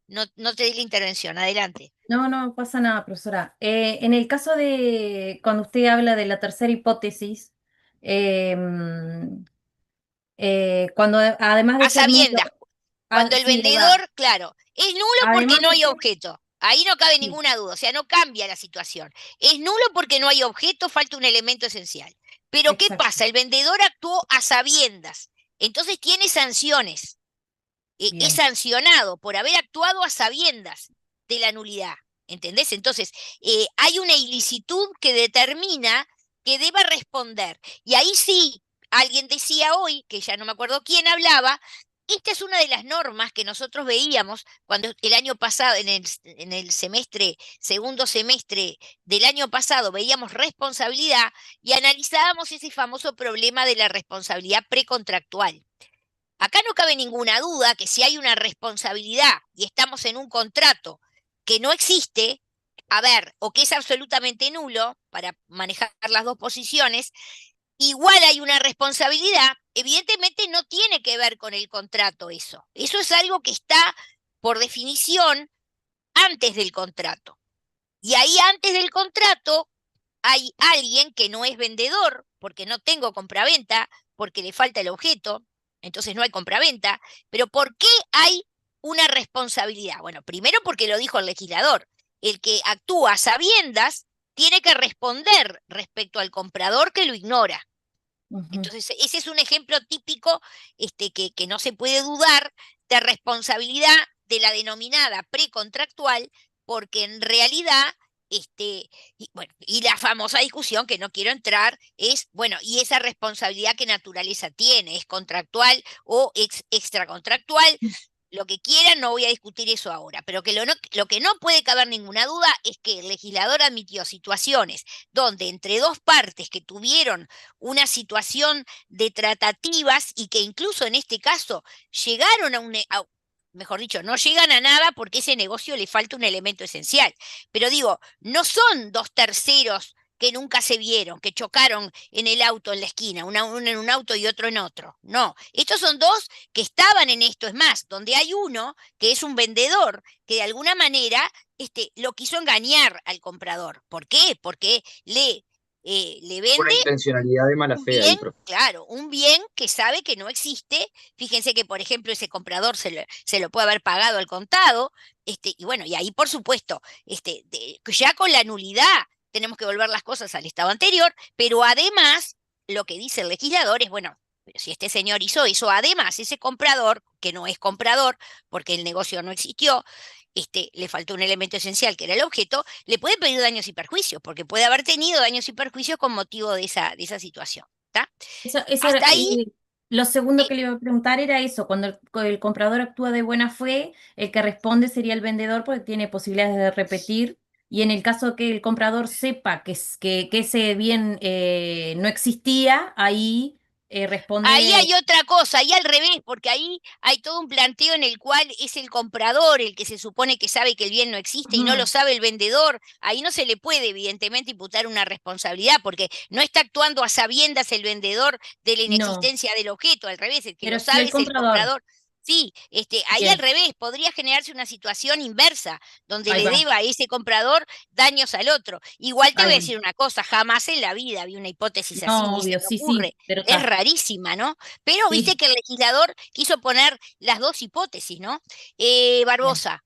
no te di la intervención. Adelante. No pasa nada, profesora. En el caso de cuando usted habla de la tercera hipótesis, cuando además de A ser nulo, sabiendas, cuando el sí, ahí va. vendedor, claro, es nulo porque Además no de hay ser, objeto. Ahí no cabe sí, ninguna duda, o sea, no cambia la situación. Es nulo porque no hay objeto, falta un elemento esencial. Pero ¿qué Exacto. pasa? El vendedor actuó a sabiendas, entonces tiene sanciones. Es Bien. sancionado por haber actuado a sabiendas de la nulidad. ¿Entendés? Entonces, hay una ilicitud que determina que deba responder. Y ahí sí, alguien decía hoy, que ya no me acuerdo quién hablaba, esta es una de las normas que nosotros veíamos cuando el año pasado, en el semestre, segundo semestre del año pasado, veíamos responsabilidad y analizábamos ese famoso problema de la responsabilidad precontractual. Acá no cabe ninguna duda que si hay una responsabilidad y estamos en un contrato que no existe, a ver, o que es absolutamente nulo para manejar las dos posiciones, igual hay una responsabilidad, evidentemente no tiene que ver con el contrato eso. Eso es algo que está, por definición, antes del contrato. Y ahí antes del contrato hay alguien que no es vendedor, porque no tengo compraventa, porque le falta el objeto, entonces no hay compraventa. Pero ¿por qué hay una responsabilidad? Bueno, primero porque lo dijo el legislador. El que actúa a sabiendas tiene que responder respecto al comprador que lo ignora. Ujú. Entonces, ese es un ejemplo típico que no se puede dudar de responsabilidad de la denominada precontractual, porque en realidad, bueno, y la famosa discusión que no quiero entrar es, bueno, ¿y esa responsabilidad qué naturaleza tiene? ¿Es contractual o extracontractual? Lo que quieran, no voy a discutir eso ahora, pero que lo que no puede caber ninguna duda es que el legislador admitió situaciones donde entre dos partes que tuvieron una situación de tratativas y que incluso en este caso llegaron mejor dicho, no llegan a nada porque ese negocio le falta un elemento esencial. Pero digo, no son dos terceros que nunca se vieron, que chocaron en el auto en la esquina, uno en un auto y otro en otro. No, estos son dos que estaban en esto. Es más, donde hay uno que es un vendedor que de alguna manera lo quiso engañar al comprador. ¿Por qué? Porque le Una vende intencionalidad de mala un fe ahí, bien, profe. claro, un bien que sabe que no existe. Fíjense que, por ejemplo, ese comprador se lo puede haber pagado al contado, y bueno, y ahí, por supuesto, ya con la nulidad tenemos que volver las cosas al estado anterior, pero además, lo que dice el legislador es, bueno, pero si este señor hizo eso, además, ese comprador, que no es comprador, porque el negocio no existió, le faltó un elemento esencial que era el objeto, le puede pedir daños y perjuicios, porque puede haber tenido daños y perjuicios con motivo de esa situación. ¿Está? Eso Hasta ahí, lo segundo sí. que le iba a preguntar era eso, cuando el comprador actúa de buena fe, el que responde sería el vendedor porque tiene posibilidades de repetir, y en el caso que el comprador sepa que ese bien no existía, ahí Ahí responde, hay otra cosa, ahí al revés, porque ahí hay todo un planteo en el cual es el comprador el que se supone que sabe que el bien no existe y no lo sabe el vendedor. Ahí no se le puede, evidentemente, imputar una responsabilidad, porque no está actuando a sabiendas el vendedor de la no, inexistencia del objeto, al revés, el que lo pero sí sabe el es el comprador. comprador. Sí, ahí al Bien, revés, podría generarse una situación inversa, donde ahí le va, deba a ese comprador daños al otro. Igual te voy ahí a va. decir una cosa, jamás en la vida había una hipótesis así, No, ni se obvio, me sí, sí, ocurre. pero Es está, rarísima, ¿no? Pero viste sí, que el legislador quiso poner las dos hipótesis, ¿no? bien. Barbosa.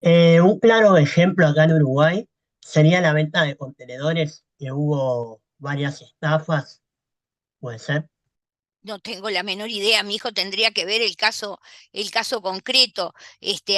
Un claro ejemplo acá en Uruguay sería la venta de contenedores, que hubo varias estafas, puede ser. No tengo la menor idea, mi hijo tendría que ver el caso concreto.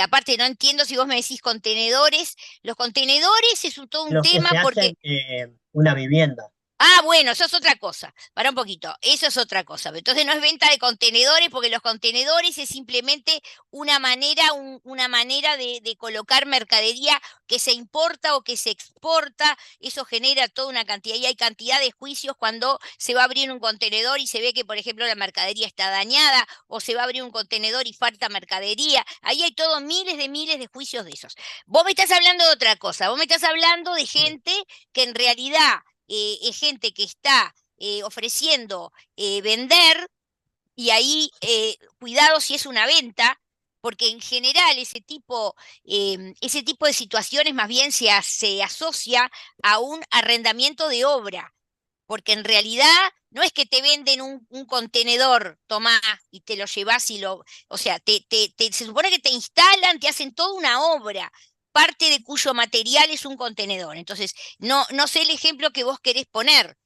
Aparte, no entiendo si vos me decís contenedores. Los contenedores es todo un Los que tema se porque hacen una vivienda. ah, bueno, eso es otra cosa. Para un poquito, eso es otra cosa. Entonces no es venta de contenedores, porque los contenedores es simplemente una manera, una manera de colocar mercadería que se importa o que se exporta. Eso genera toda una cantidad, y hay cantidad de juicios cuando se va a abrir un contenedor y se ve que, por ejemplo, la mercadería está dañada, o se va a abrir un contenedor y falta mercadería. Ahí hay todo miles de juicios de esos. Vos me estás hablando de otra cosa, vos me estás hablando de gente que en realidad es gente que está ofreciendo vender, y ahí cuidado si es una venta, porque en general ese tipo de situaciones más bien se asocia a un arrendamiento de obra, porque en realidad no es que te venden un contenedor, tomá, y te lo llevas o sea, se supone que te instalan, te hacen toda una obra, parte de cuyo material es un contenedor. Entonces, no sé el ejemplo que vos querés poner,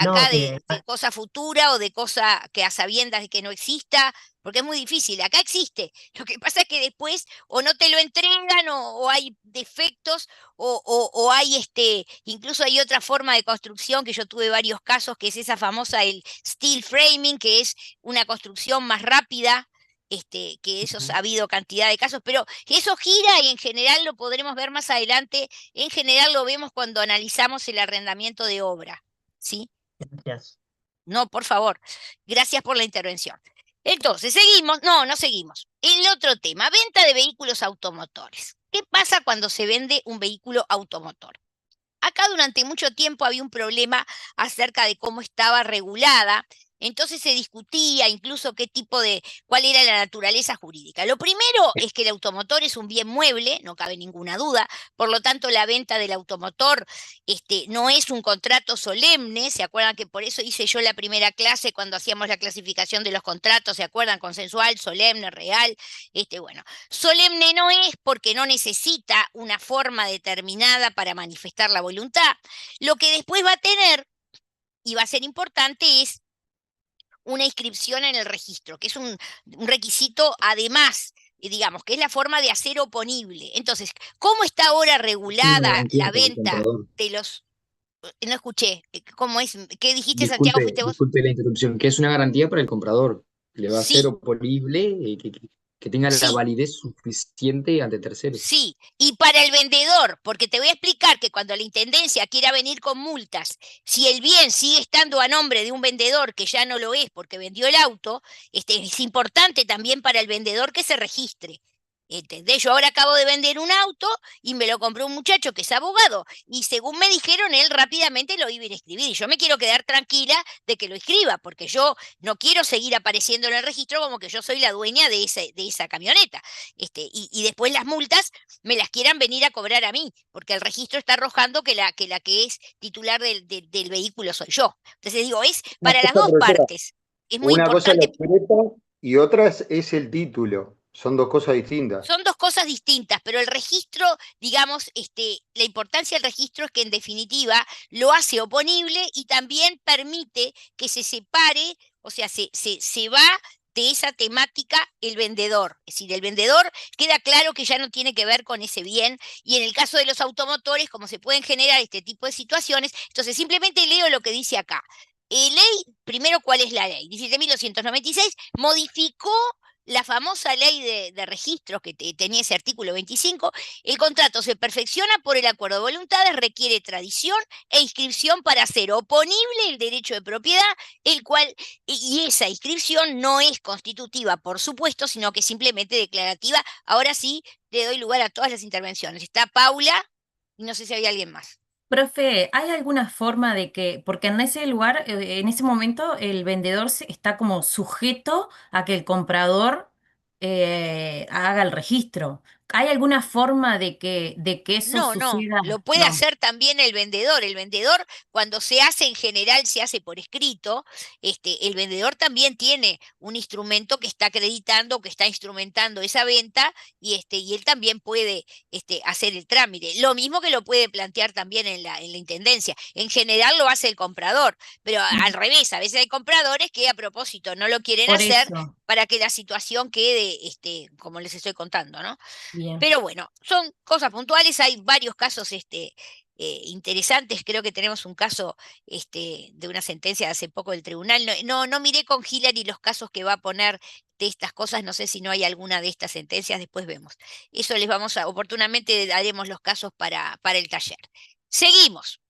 No, acá de cosa futura o de cosa que a sabiendas de que no exista, porque es muy difícil. Acá existe. Lo que pasa es que después o no te lo entregan o hay defectos o hay incluso hay otra forma de construcción que yo tuve varios casos, que es esa famosa, el steel framing, que es una construcción más rápida. Que eso ha habido cantidad de casos, pero eso gira y en general lo podremos ver más adelante. En general lo vemos cuando analizamos el arrendamiento de obra, ¿sí? Gracias. No, por favor. Gracias por la intervención. Entonces, seguimos. No seguimos. El otro tema, venta de vehículos automotores. ¿Qué pasa cuando se vende un vehículo automotor? Acá durante mucho tiempo había un problema acerca de cómo estaba regulada. Entonces se discutía incluso cuál era la naturaleza jurídica. Lo primero es que el automotor es un bien mueble, no cabe ninguna duda, por lo tanto la venta del automotor no es un contrato solemne. ¿Se acuerdan que por eso hice yo la primera clase cuando hacíamos la clasificación de los contratos? ¿Se acuerdan? Consensual, solemne, real. Bueno, solemne no es porque no necesita una forma determinada para manifestar la voluntad. Lo que después va a tener y va a ser importante es una inscripción en el registro, que es un requisito además, digamos, que es la forma de hacer oponible. Entonces, ¿cómo está ahora regulada la venta de los... No escuché, ¿cómo es? ¿Qué dijiste, Santiago? ¿Fuiste vos? Disculpe la interrupción, que es una garantía para el comprador. Le va a ser Sí, oponible, que tenga la sí. validez suficiente ante terceros. Sí, y para el vendedor, porque te voy a explicar que cuando la intendencia quiera venir con multas, si el bien sigue estando a nombre de un vendedor que ya no lo es porque vendió el auto, es importante también para el vendedor que se registre. ¿Entendés? Yo ahora acabo de vender un auto y me lo compró un muchacho que es abogado y según me dijeron, él rápidamente lo iba a inscribir y yo me quiero quedar tranquila de que lo inscriba porque yo no quiero seguir apareciendo en el registro como que yo soy la dueña de esa camioneta. Y después las multas me las quieran venir a cobrar a mí, porque el registro está arrojando que la que es titular del vehículo soy yo. Entonces digo, es Una para las cosa, dos profesora, partes. Es muy una cosa es la importante. libreta y otra es el título. Son dos cosas distintas. Son dos cosas distintas, pero el registro, digamos, la importancia del registro es que en definitiva lo hace oponible y también permite que se separe, o sea, se va de esa temática el vendedor. Es decir, el vendedor queda claro que ya no tiene que ver con ese bien y en el caso de los automotores, como se pueden generar este tipo de situaciones, entonces simplemente leo lo que dice acá. Ley, primero, ¿cuál es la ley? 17.296 modificó la famosa ley de registros que tenía ese artículo 25. El contrato se perfecciona por el acuerdo de voluntades, requiere tradición e inscripción para hacer oponible el derecho de propiedad, el cual, y esa inscripción no es constitutiva, por supuesto, sino que simplemente declarativa. Ahora sí, le doy lugar a todas las intervenciones. Está Paula y no sé si había alguien más. Profe, ¿hay alguna forma de que, porque en ese lugar, en ese momento, el vendedor está como sujeto a que el comprador haga el registro? ¿Hay alguna forma de que eso No, suceda? lo puede No, hacer también el vendedor. El vendedor, cuando se hace en general, se hace por escrito, el vendedor también tiene un instrumento que está acreditando, que está instrumentando esa venta, y él también puede hacer el trámite. Lo mismo que lo puede plantear también en la intendencia. En general lo hace el comprador, pero al revés, a veces hay compradores que a propósito no lo quieren por hacer eso. para que la situación quede como les estoy contando, ¿no? Bien. Pero bueno, son cosas puntuales, hay varios casos interesantes, creo que tenemos un caso de una sentencia de hace poco del tribunal, no miré con Hillary los casos que va a poner de estas cosas, no sé si no hay alguna de estas sentencias, después vemos. Eso oportunamente daremos los casos para el taller. Seguimos.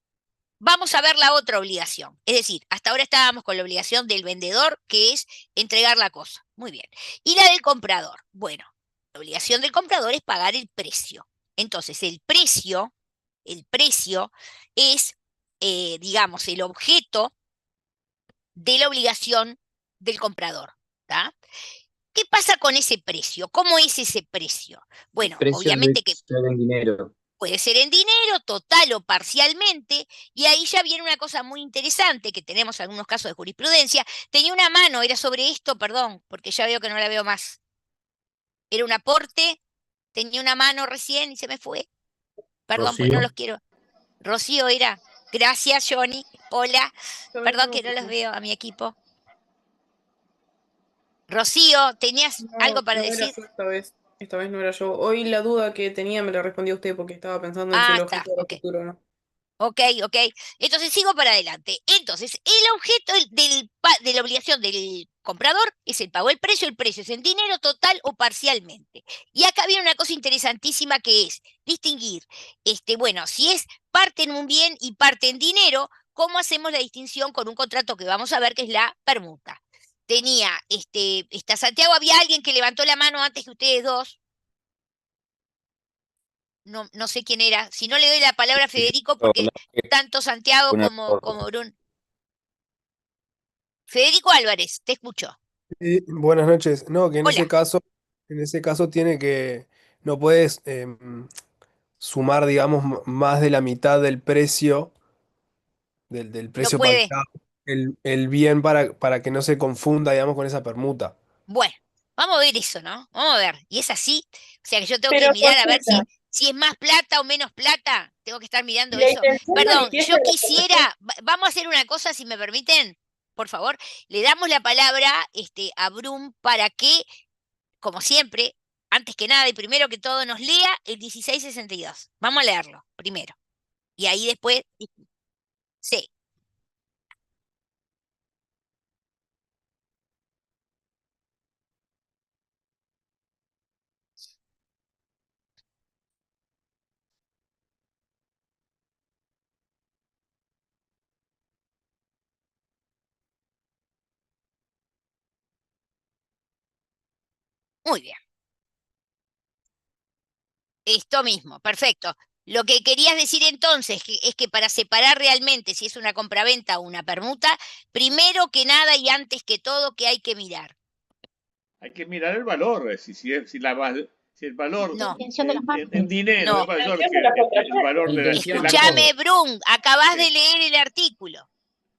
Vamos a ver la otra obligación, es decir, hasta ahora estábamos con la obligación del vendedor, que es entregar la cosa. Muy bien. Y la del comprador. Bueno, la obligación del comprador es pagar el precio. Entonces, el precio es, digamos, el objeto de la obligación del comprador. ¿Tá? ¿Qué pasa con ese precio? ¿Cómo es ese precio? Bueno, Precio obviamente que en dinero. puede ser en dinero, total o parcialmente, y ahí ya viene una cosa muy interesante, que tenemos algunos casos de jurisprudencia. Tenía una mano, era sobre esto, perdón, porque ya veo que no la veo más. Era un aporte, tenía una mano recién y se me fue. Perdón, pues no Rocío. los quiero. Rocío era. Gracias, Johnny. Hola, Esta vez perdón no, que no los profe. veo a mi equipo. Rocío, ¿tenías algo No, para no era decir? yo esta vez. Esta vez no era yo. Hoy la duda que tenía me la respondió usted porque estaba pensando en si Ah, el está, objeto era ok. futuro o no. Ok, ok. Entonces sigo para adelante. Entonces, el objeto de la obligación del comprador es el pago. El precio es en dinero total o parcialmente. Y acá viene una cosa interesantísima que es distinguir, bueno, si es parte en un bien y parte en dinero, ¿cómo hacemos la distinción con un contrato que vamos a ver que es la permuta? Tenía, está Santiago, había alguien que levantó la mano antes que ustedes dos. No, no sé quién era. Si no le doy la palabra a Federico, porque tanto Santiago como Bruno. Federico Álvarez, te escucho. Buenas noches. No, que Hola, en ese caso tiene que, no puedes sumar, digamos, más de la mitad del precio, del no precio puede. pactado, el bien para que no se confunda, digamos, con esa permuta. Bueno, vamos a ver eso, ¿no? Vamos a ver. Y es así. O sea que yo tengo que Pero mirar a ver consulta, si es más plata o menos plata. Tengo que estar mirando ¿y la eso. intención Perdón, manifiesta yo de la quisiera, contratación? vamos a hacer una cosa, si me permiten, por favor. Le damos la palabra a Brum para que, como siempre, antes que nada y primero que todo, nos lea el 1662. Vamos a leerlo primero. Y ahí después, sí, muy bien. Esto mismo, perfecto. Lo que querías decir entonces es que para separar realmente si es una compraventa o una permuta, primero que nada y antes que todo, ¿qué hay que mirar? Hay que mirar el valor, si el valor No, Intención de las en partes. dinero no. es mayor Intención que de la el valor La de intención la de cosa. Escúchame, Brun, acabás de Sí, leer el artículo. por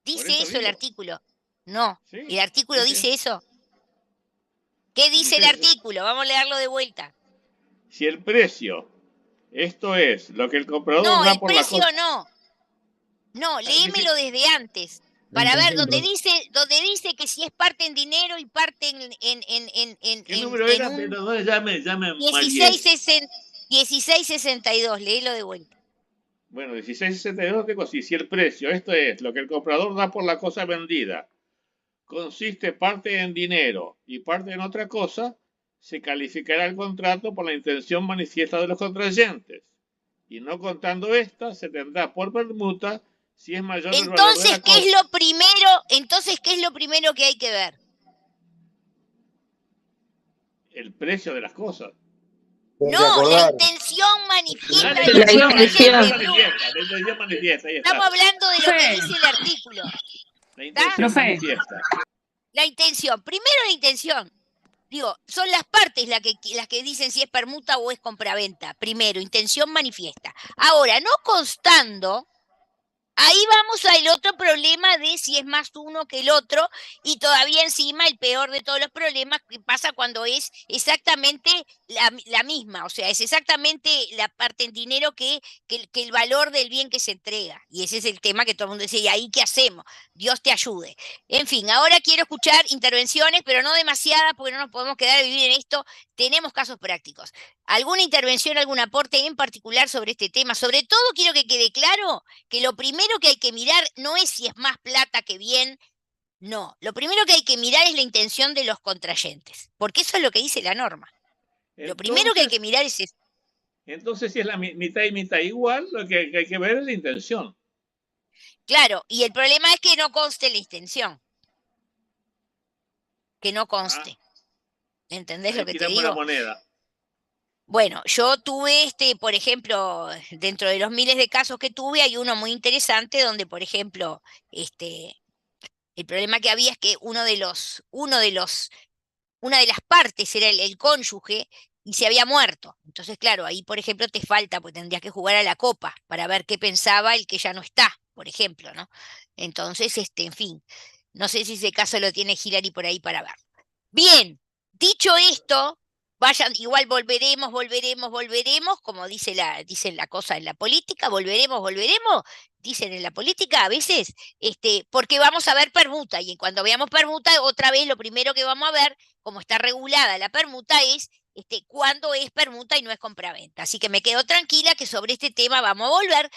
¿Dice eso eso el digo. artículo? No, Sí, el artículo dice, dice eso. ¿Qué sí dice el dice eso. artículo? Vamos a leerlo de vuelta. Si el precio, esto es lo que el comprador No, da el por la precio cosa, no. No, dice, léemelo desde antes. La Para ver, intención, donde dice que si es parte en dinero y parte ¿qué número en era? un Pero no llame Mariel. 1662, léelo de vuelta. Bueno, 1662 tengo así. Si el precio, esto es lo que el comprador da por la cosa vendida, consiste parte en dinero y parte en otra cosa, se calificará el contrato por la intención manifiesta de los contrayentes. Y no contando esta, se tendrá por permuta si es mayor el valor de Entonces, la cosa. ¿qué es lo primero que hay que ver? El precio de las cosas. Tengo No, que la acordar. intención La manifiesta de los intención, la intención contrayentes, Bru. manifiesta, la intención manifiesta, ahí Estamos está. hablando de lo que Profe, dice el artículo. La ¿Está? intención manifiesta. La intención. Primero la intención. Digo, son las partes las que dicen si es permuta o es compraventa. Primero, intención manifiesta. Ahora, no constando, ahí vamos al otro problema de si es más uno que el otro y todavía encima el peor de todos los problemas que pasa cuando es exactamente la misma, o sea, es exactamente la parte en dinero que el valor del bien que se entrega. Y ese es el tema que todo el mundo dice, ¿y ahí qué hacemos? Dios te ayude. En fin, ahora quiero escuchar intervenciones, pero no demasiadas porque no nos podemos quedar a vivir en esto. Tenemos casos prácticos. ¿Alguna intervención, algún aporte en particular sobre este tema? Sobre todo quiero que quede claro que lo primero que hay que mirar no es si es más plata que bien, no. Lo primero que hay que mirar es la intención de los contrayentes, porque eso es lo que dice la norma. Lo primero que hay que mirar es eso. Entonces si es la mitad y mitad igual, lo que hay que ver es la intención. Claro, y el problema es que no conste la intención. Que no conste. ¿Entendés Ahí lo que te tiramos la digo? moneda. Bueno, yo tuve por ejemplo, dentro de los miles de casos que tuve, hay uno muy interesante donde, por ejemplo, el problema que había es que una de las partes era el cónyuge y se había muerto. Entonces, claro, ahí, por ejemplo, te falta, pues tendrías que jugar a la copa para ver qué pensaba el que ya no está, por ejemplo, ¿no? Entonces, en fin, no sé si ese caso lo tiene Hilary por ahí para ver. Bien, dicho esto, vayan, igual volveremos, como dicen la cosa en la política, volveremos, dicen en la política a veces, porque vamos a ver permuta, y cuando veamos permuta, otra vez lo primero que vamos a ver, como está regulada la permuta, es cuándo es permuta y no es compraventa. Así que me quedo tranquila que sobre este tema vamos a volver,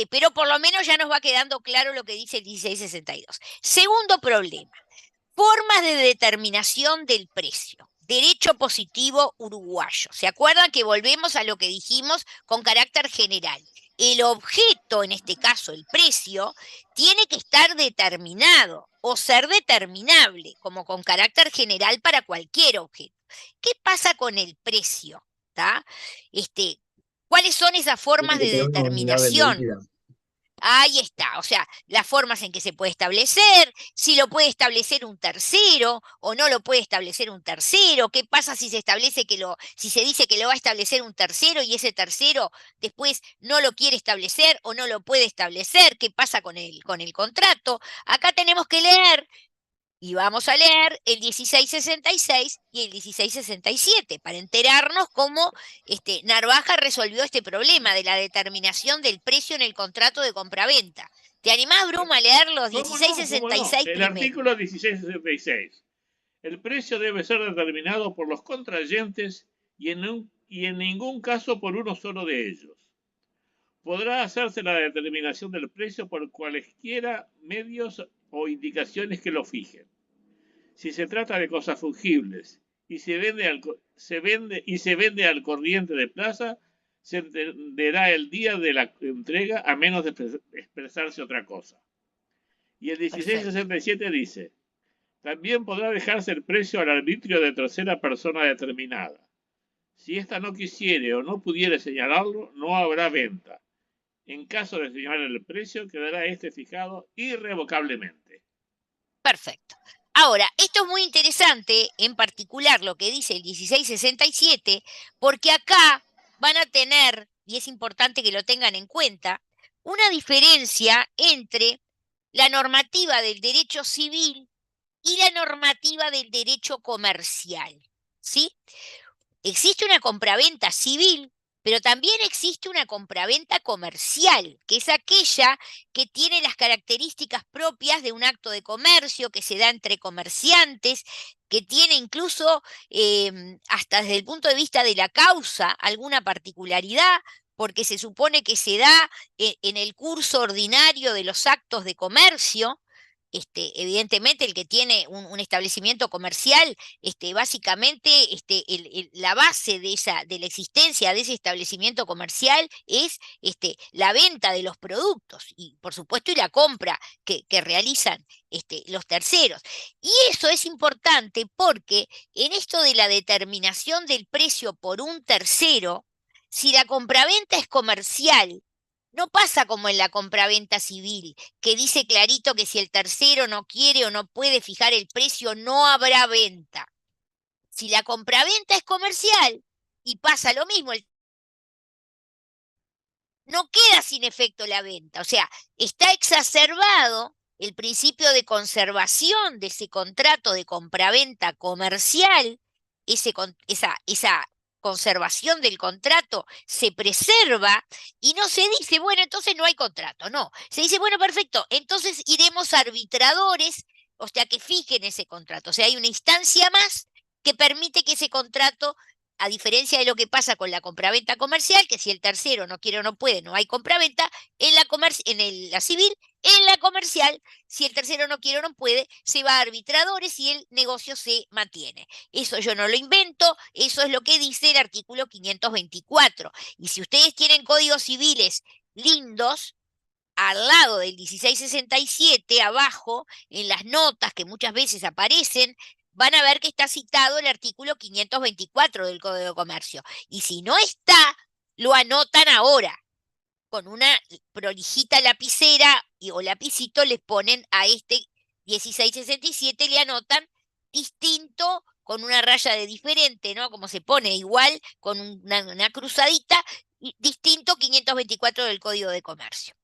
pero por lo menos ya nos va quedando claro lo que dice el 1662. Segundo problema. Formas de determinación del precio. Derecho positivo uruguayo. ¿Se acuerdan que volvemos a lo que dijimos con carácter general? El objeto, en este caso el precio, tiene que estar determinado o ser determinable, como con carácter general para cualquier objeto. ¿Qué pasa con el precio? ¿Tá? ¿Cuáles son esas formas de Tiene que tener una unidad de determinación? medida. Ahí está, o sea, las formas en que se puede establecer, si lo puede establecer un tercero o no lo puede establecer un tercero, qué pasa si se establece si se dice que lo va a establecer un tercero y ese tercero después no lo quiere establecer o no lo puede establecer, qué pasa con el contrato. Acá tenemos que leer. Y vamos a leer el 1666 y el 1667 para enterarnos cómo Narvaja resolvió este problema de la determinación del precio en el contrato de compraventa. ¿Te animás, Bruma, a leer los ¿Cómo no? 1666 El primero? artículo 1666. El precio debe ser determinado por los contrayentes y en ningún caso por uno solo de ellos. Podrá hacerse la determinación del precio por cualesquiera medios o indicaciones que lo fijen. Si se trata de cosas fungibles y se vende al corriente de plaza, se entenderá el día de la entrega a menos de expresarse otra cosa. Y el 1667 dice, también podrá dejarse el precio al arbitrio de tercera persona determinada. Si ésta no quisiere o no pudiere señalarlo, no habrá venta. En caso de señalar el precio, quedará fijado irrevocablemente. Perfecto. Ahora, esto es muy interesante, en particular lo que dice el 1667, porque acá van a tener, y es importante que lo tengan en cuenta, una diferencia entre la normativa del derecho civil y la normativa del derecho comercial, ¿sí? Existe una compraventa civil, pero también existe una compraventa comercial, que es aquella que tiene las características propias de un acto de comercio, que se da entre comerciantes, que tiene incluso, hasta desde el punto de vista de la causa, alguna particularidad, porque se supone que se da en el curso ordinario de los actos de comercio. Evidentemente el que tiene un establecimiento comercial, básicamente la base de la existencia de ese establecimiento comercial es la venta de los productos y por supuesto y la compra que realizan los terceros. Y eso es importante porque en esto de la determinación del precio por un tercero, si la compraventa es comercial, no pasa como en la compraventa civil, que dice clarito que si el tercero no quiere o no puede fijar el precio, no habrá venta. Si la compraventa es comercial y pasa lo mismo, no queda sin efecto la venta. O sea, está exacerbado el principio de conservación de ese contrato de compraventa comercial, esa conservación del contrato se preserva y no se dice, bueno, entonces no hay contrato, no. Se dice, bueno, perfecto, entonces iremos a arbitradores, o sea, que fijen ese contrato. O sea, hay una instancia más que permite que ese contrato, a diferencia de lo que pasa con la compraventa comercial, que si el tercero no quiere o no puede, no hay compraventa, en la civil, en la comercial, si el tercero no quiere o no puede, se va a arbitradores y el negocio se mantiene. Eso yo no lo invento, eso es lo que dice el artículo 524. Y si ustedes tienen códigos civiles lindos, al lado del 1667, abajo, en las notas que muchas veces aparecen, van a ver que está citado el artículo 524 del Código de Comercio. Y si no está, lo anotan ahora. Con una prolijita lapicera o lapicito les ponen a 1667, le anotan distinto, con una raya de diferente, ¿no? Como se pone igual, con una cruzadita, distinto 524 del Código de Comercio.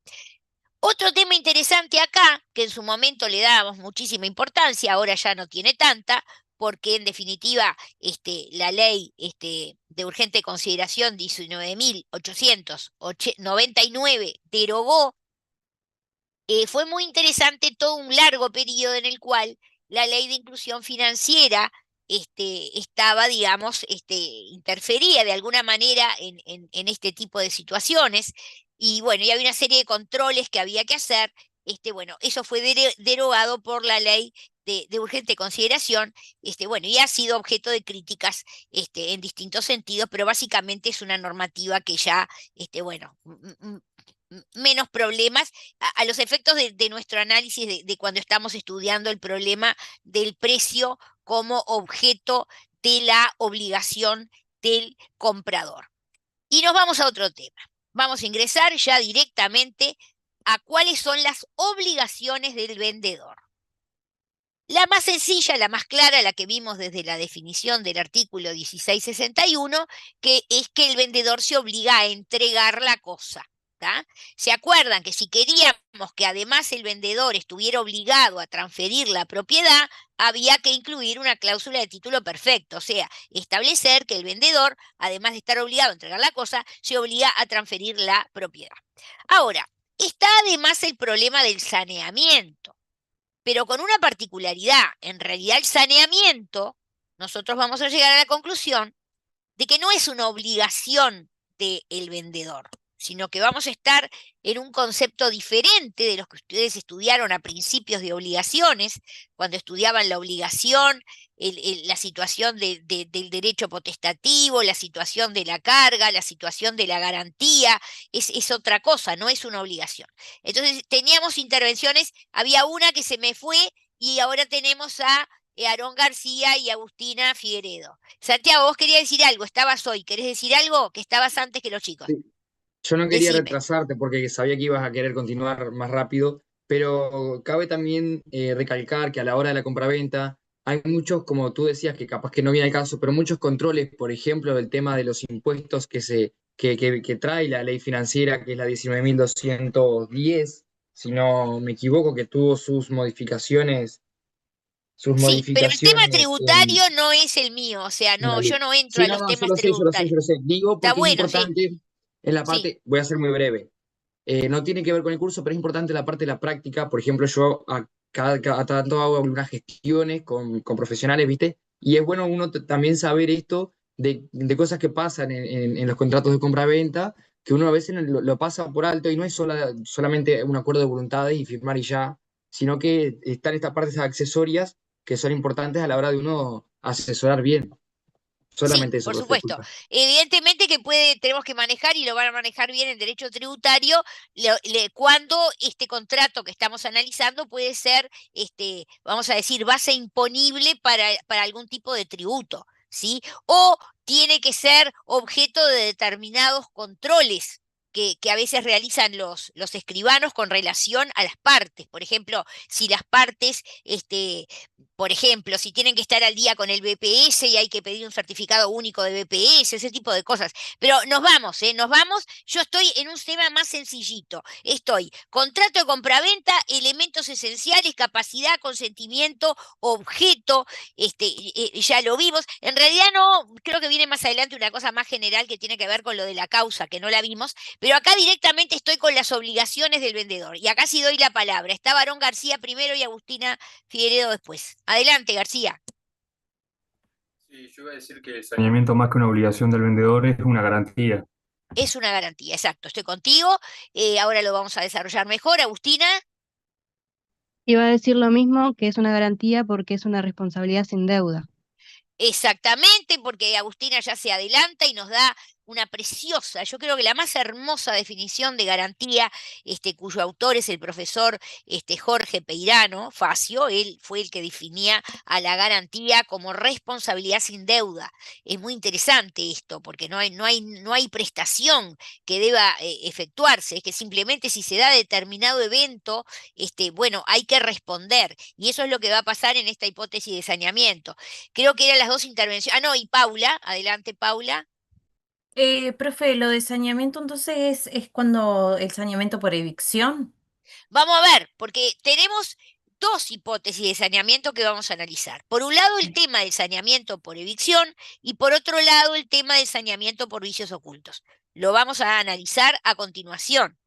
Otro tema interesante acá, que en su momento le dábamos muchísima importancia, ahora ya no tiene tanta, porque en definitiva la ley de urgente consideración 19.899 derogó. Fue muy interesante todo un largo periodo en el cual la ley de inclusión financiera estaba, digamos, interfería de alguna manera en este tipo de situaciones. Y bueno, y había una serie de controles que había que hacer. Bueno, eso fue derogado por la ley de urgente consideración, bueno, y ha sido objeto de críticas en distintos sentidos, pero básicamente es una normativa que ya, bueno, menos problemas a los efectos de nuestro análisis de cuando estamos estudiando el problema del precio como objeto de la obligación del comprador. Y nos vamos a otro tema. Vamos a ingresar ya directamente a cuáles son las obligaciones del vendedor. La más sencilla, la más clara, la que vimos desde la definición del artículo 1661, que es que el vendedor se obliga a entregar la cosa. ¿Se acuerdan que si queríamos que además el vendedor estuviera obligado a transferir la propiedad, había que incluir una cláusula de título perfecto? O sea, establecer que el vendedor, además de estar obligado a entregar la cosa, se obliga a transferir la propiedad. Ahora, está además el problema del saneamiento, pero con una particularidad. En realidad el saneamiento, nosotros vamos a llegar a la conclusión de que no es una obligación del vendedor, sino que vamos a estar en un concepto diferente de los que ustedes estudiaron a principios de obligaciones, cuando estudiaban la obligación, la situación del derecho potestativo, la situación de la carga, la situación de la garantía, es otra cosa, no es una obligación. Entonces teníamos intervenciones, había una que se me fue y ahora tenemos a Aarón García y Agustina Figueredo. Santiago, vos querías decir algo, estabas hoy, ¿querés decir algo? Que estabas antes que los chicos. Sí. Yo no quería Decime. retrasarte porque sabía que ibas a querer continuar más rápido, pero cabe también recalcar que a la hora de la compraventa hay muchos, como tú decías, que capaz que no viene al caso, pero muchos controles, por ejemplo, del tema de los impuestos que trae la ley financiera, que es la 19.210, si no me equivoco, que tuvo sus modificaciones. Sí, pero el tema En tributario no es el mío, o sea, la no, ley. yo no entro Sí, a no, los no, temas yo lo sé, yo tributarios. lo sé. Digo Está porque es bueno, sí, importante en la sí. parte, voy a ser muy breve. No tiene que ver con el curso, pero es importante la parte de la práctica. Por ejemplo, yo cada tanto hago algunas gestiones con profesionales, ¿viste? Y es bueno uno también saber esto de cosas que pasan en los contratos de compra-venta, que uno a veces lo pasa por alto y no es solamente un acuerdo de voluntades y firmar y ya, sino que están estas partes accesorias que son importantes a la hora de uno asesorar bien. Sí, Solamente eso, por profe, supuesto. disculpa. Evidentemente que tenemos que manejar y lo van a manejar bien el derecho tributario cuando este contrato que estamos analizando puede ser, vamos a decir, base imponible para algún tipo de tributo, ¿sí? O tiene que ser objeto de determinados controles que a veces realizan los escribanos con relación a las partes. Por ejemplo, si las partes, por ejemplo, si tienen que estar al día con el BPS y hay que pedir un certificado único de BPS, ese tipo de cosas. Pero nos vamos, nos vamos. Yo estoy en un tema más sencillito. Estoy contrato de compraventa, elementos esenciales, capacidad, consentimiento, objeto, ya lo vimos. En realidad no, creo que viene más adelante una cosa más general que tiene que ver con lo de la causa, que no la vimos, pero acá directamente estoy con las obligaciones del vendedor. Y acá sí doy la palabra. Está Aarón García primero y Agustina Figueredo después. Adelante, García. Sí, yo iba a decir que el saneamiento más que una obligación del vendedor es una garantía. Es una garantía, exacto. Estoy contigo. Ahora lo vamos a desarrollar mejor. Agustina. Iba a decir lo mismo, que es una garantía porque es una responsabilidad sin deuda. Exactamente, porque Agustina ya se adelanta y nos da una preciosa, yo creo que la más hermosa definición de garantía, cuyo autor es el profesor Jorge Peirano Facio. Él fue el que definía a la garantía como responsabilidad sin deuda. Es muy interesante esto, porque no hay prestación que deba efectuarse, es que simplemente si se da determinado evento, bueno, hay que responder, y eso es lo que va a pasar en esta hipótesis de saneamiento. Creo que eran las dos intervenciones. Ah, no, y Paula, adelante, Paula. Profe, lo de saneamiento entonces es cuando el saneamiento por evicción. Vamos a ver, porque tenemos dos hipótesis de saneamiento que vamos a analizar. Por un lado, el tema del saneamiento por evicción y por otro lado, el tema del saneamiento por vicios ocultos. Lo vamos a analizar a continuación.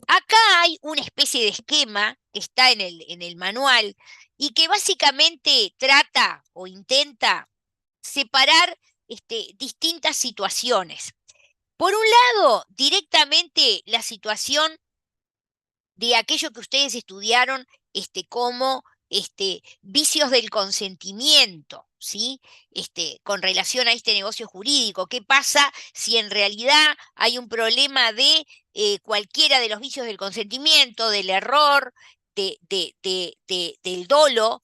Acá hay una especie de esquema que está en el manual y que básicamente trata o intenta separar distintas situaciones. Por un lado, directamente la situación de aquello que ustedes estudiaron como vicios del consentimiento, ¿sí? Con relación a este negocio jurídico. ¿Qué pasa si en realidad hay un problema de cualquiera de los vicios del consentimiento, del error, del dolo,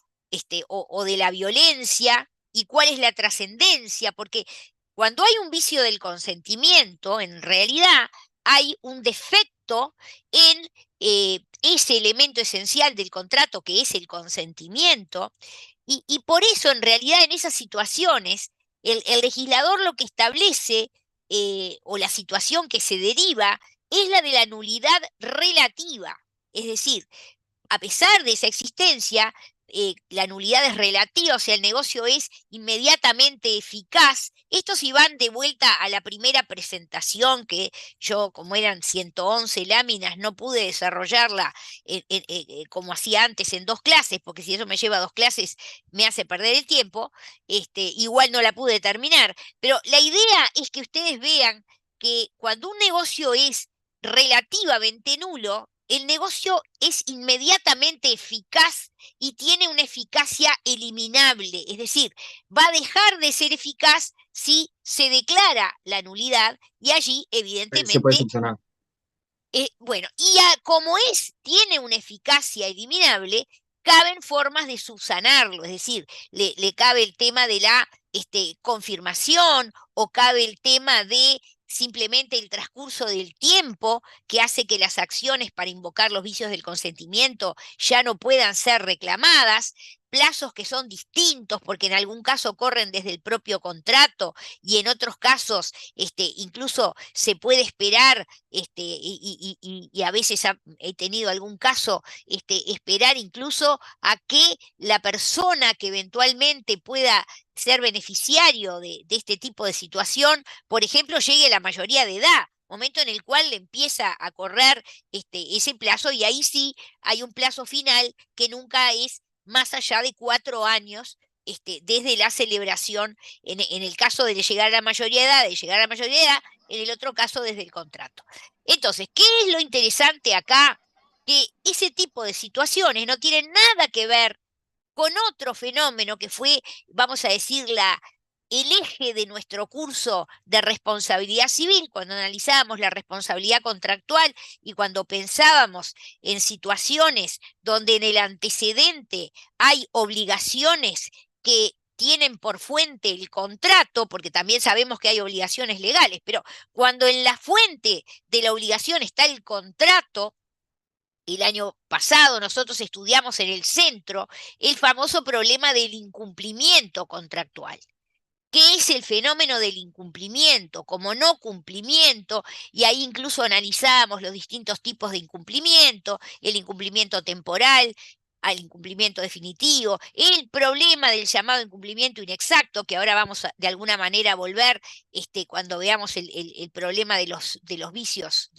o de la violencia? ¿Y cuál es la trascendencia? Porque cuando hay un vicio del consentimiento, en realidad hay un defecto en ese elemento esencial del contrato que es el consentimiento, y por eso en realidad en esas situaciones el legislador lo que establece o la situación que se deriva es la de la nulidad relativa, es decir, a pesar de esa existencia, la nulidad es relativa, o sea, el negocio es inmediatamente eficaz. Estos sí van de vuelta a la primera presentación que yo, como eran 111 láminas, no pude desarrollarla como hacía antes en 2 clases, porque si eso me lleva a 2 clases me hace perder el tiempo, igual no la pude terminar. Pero la idea es que ustedes vean que cuando un negocio es relativamente nulo, el negocio es inmediatamente eficaz y tiene una eficacia eliminable, es decir, va a dejar de ser eficaz si se declara la nulidad y allí Se puede evidentemente, subsanar. bueno, y como tiene una eficacia eliminable, caben formas de subsanarlo, es decir, le cabe el tema de la confirmación o cabe el tema de simplemente el transcurso del tiempo que hace que las acciones para invocar los vicios del consentimiento ya no puedan ser reclamadas, plazos que son distintos porque en algún caso corren desde el propio contrato y en otros casos incluso se puede esperar y a veces he tenido algún caso esperar incluso a que la persona que eventualmente pueda ser beneficiario de este tipo de situación, por ejemplo, llegue a la mayoría de edad, momento en el cual le empieza a correr ese plazo y ahí sí hay un plazo final que nunca es más allá de 4 años desde la celebración, en el caso de llegar a la mayoría de edad, en el otro caso desde el contrato. Entonces, ¿qué es lo interesante acá? Que ese tipo de situaciones no tienen nada que ver con otro fenómeno que fue, vamos a decir, el eje de nuestro curso de responsabilidad civil, cuando analizábamos la responsabilidad contractual y cuando pensábamos en situaciones donde en el antecedente hay obligaciones que tienen por fuente el contrato, porque también sabemos que hay obligaciones legales, pero cuando en la fuente de la obligación está el contrato. El año pasado nosotros estudiamos en el centro el famoso problema del incumplimiento contractual. ¿Qué es el fenómeno del incumplimiento como no cumplimiento? Y ahí incluso analizábamos los distintos tipos de incumplimiento, el incumplimiento temporal, al incumplimiento definitivo, el problema del llamado incumplimiento inexacto, que ahora vamos de alguna manera a volver cuando veamos el problema de los vicios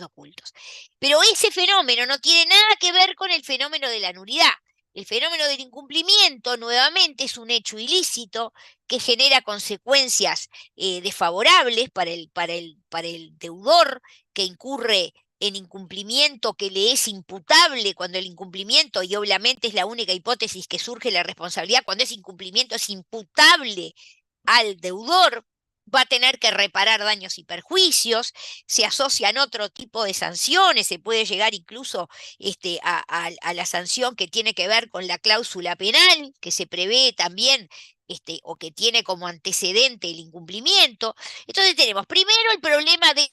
ocultos. Pero ese fenómeno no tiene nada que ver con el fenómeno de la nulidad. El fenómeno del incumplimiento, nuevamente, es un hecho ilícito que genera consecuencias desfavorables para el deudor que incurre en incumplimiento que le es imputable cuando el incumplimiento, y obviamente es la única hipótesis que surge la responsabilidad, cuando ese incumplimiento es imputable al deudor, va a tener que reparar daños y perjuicios, se asocian otro tipo de sanciones, se puede llegar incluso a la sanción que tiene que ver con la cláusula penal, que se prevé también o que tiene como antecedente el incumplimiento. Entonces tenemos primero el problema de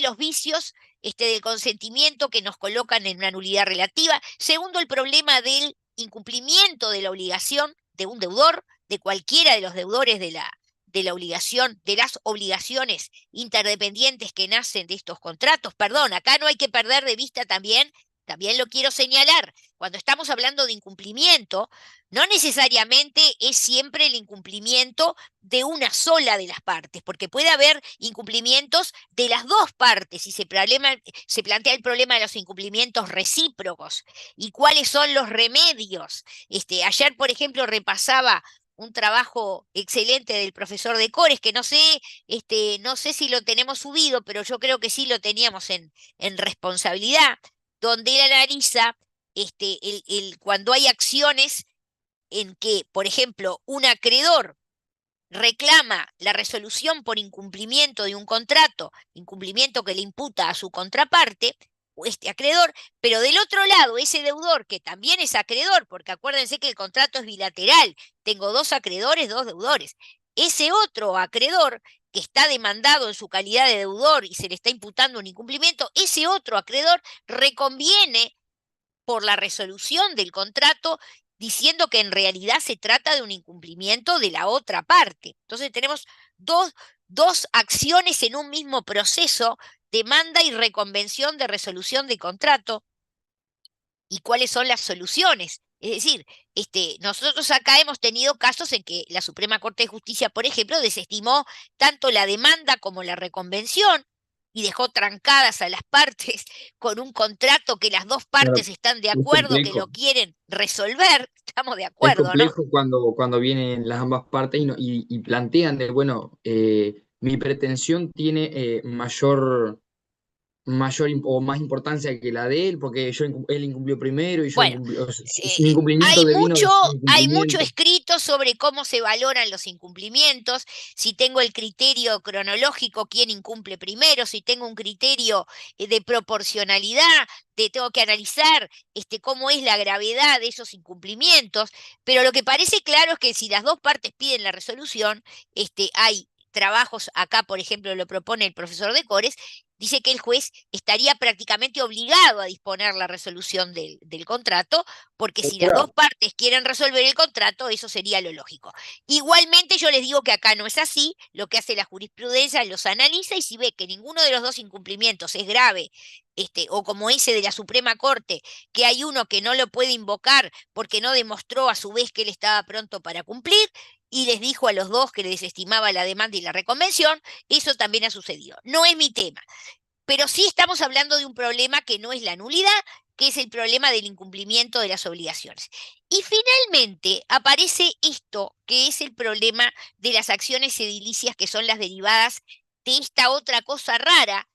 los vicios del consentimiento que nos colocan en una nulidad relativa. Segundo, el problema del incumplimiento de la obligación de un deudor, de cualquiera de los deudores de la obligación, de las obligaciones interdependientes que nacen de estos contratos. Perdón, acá no hay que perder de vista también también lo quiero señalar, cuando estamos hablando de incumplimiento, no necesariamente es siempre el incumplimiento de una sola de las partes, porque puede haber incumplimientos de las dos partes y se plantea el problema de los incumplimientos recíprocos y cuáles son los remedios. Ayer, por ejemplo, repasaba un trabajo excelente del profesor de Cores, que no sé si lo tenemos subido, pero yo creo que sí lo teníamos en responsabilidad, donde él analiza cuando hay acciones en que, por ejemplo, un acreedor reclama la resolución por incumplimiento de un contrato, incumplimiento que le imputa a su contraparte, o acreedor, pero del otro lado, ese deudor, que también es acreedor, porque acuérdense que el contrato es bilateral, tengo dos acreedores, dos deudores, ese otro acreedor que está demandado en su calidad de deudor y se le está imputando un incumplimiento, ese otro acreedor reconviene por la resolución del contrato diciendo que en realidad se trata de un incumplimiento de la otra parte. Entonces tenemos dos acciones en un mismo proceso, demanda y reconvención de resolución de contrato. ¿Y cuáles son las soluciones? Es decir, nosotros acá hemos tenido casos en que la Suprema Corte de Justicia, por ejemplo, desestimó tanto la demanda como la reconvención y dejó trancadas a las partes con un contrato que las dos partes están de Es acuerdo, que lo complejo. quieren resolver, estamos de Es acuerdo, ¿no? complejo cuando vienen las ambas partes y plantean de, bueno, mi pretensión tiene o más importancia que la de él, porque él incumplió primero y yo Bueno, incumplí, o sea, mi incumplimiento devino de su hay mucho incumplimiento. escrito sobre cómo se valoran los incumplimientos, si tengo el criterio cronológico, quién incumple primero, si tengo un criterio de proporcionalidad, tengo que analizar cómo es la gravedad de esos incumplimientos, pero lo que parece claro es que si las dos partes piden la resolución, hay trabajos, acá por ejemplo lo propone el profesor de Cores, dice que el juez estaría prácticamente obligado a disponer la resolución del contrato, porque si las dos partes quieren resolver el contrato, eso sería lo lógico. Igualmente yo les digo que acá no es así, lo que hace la jurisprudencia los analiza y si ve que ninguno de los dos incumplimientos es grave, o como ese de la Suprema Corte, que hay uno que no lo puede invocar porque no demostró a su vez que él estaba pronto para cumplir, y les dijo a los dos que le desestimaba la demanda y la reconvención, eso también ha sucedido. No es mi tema. Pero sí estamos hablando de un problema que no es la nulidad, que es el problema del incumplimiento de las obligaciones. Y finalmente aparece esto, que es el problema de las acciones edilicias, que son las derivadas de esta otra cosa rara,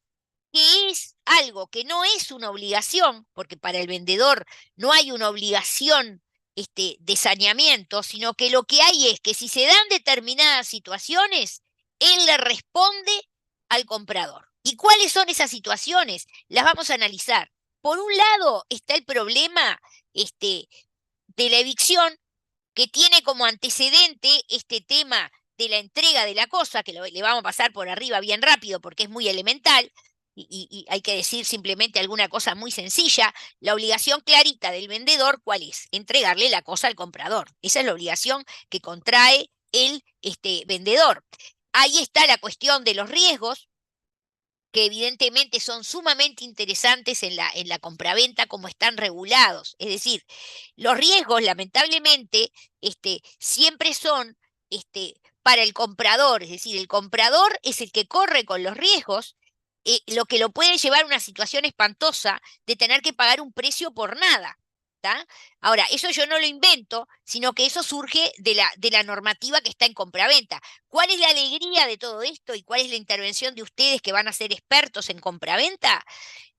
que es algo que no es una obligación, porque para el vendedor no hay una obligación de saneamiento, sino que lo que hay es que si se dan determinadas situaciones, él le responde al comprador. ¿Y cuáles son esas situaciones? Las vamos a analizar. Por un lado está el problema de la evicción, que tiene como antecedente este tema de la entrega de la cosa, que le vamos a pasar por arriba bien rápido porque es muy elemental, y hay que decir simplemente alguna cosa muy sencilla. La obligación clarita del vendedor, ¿cuál es? Entregarle la cosa al comprador. Esa es la obligación que contrae el vendedor. Ahí está la cuestión de los riesgos, que evidentemente son sumamente interesantes en la compraventa, como están regulados. Es decir, los riesgos, lamentablemente, siempre son para el comprador, es decir, el comprador es el que corre con los riesgos, lo que lo puede llevar a una situación espantosa de tener que pagar un precio por nada. ¿tá? Ahora, eso yo no lo invento, sino que eso surge de la normativa que está en compraventa. ¿Cuál es la alegría de todo esto y cuál es la intervención de ustedes que van a ser expertos en compraventa?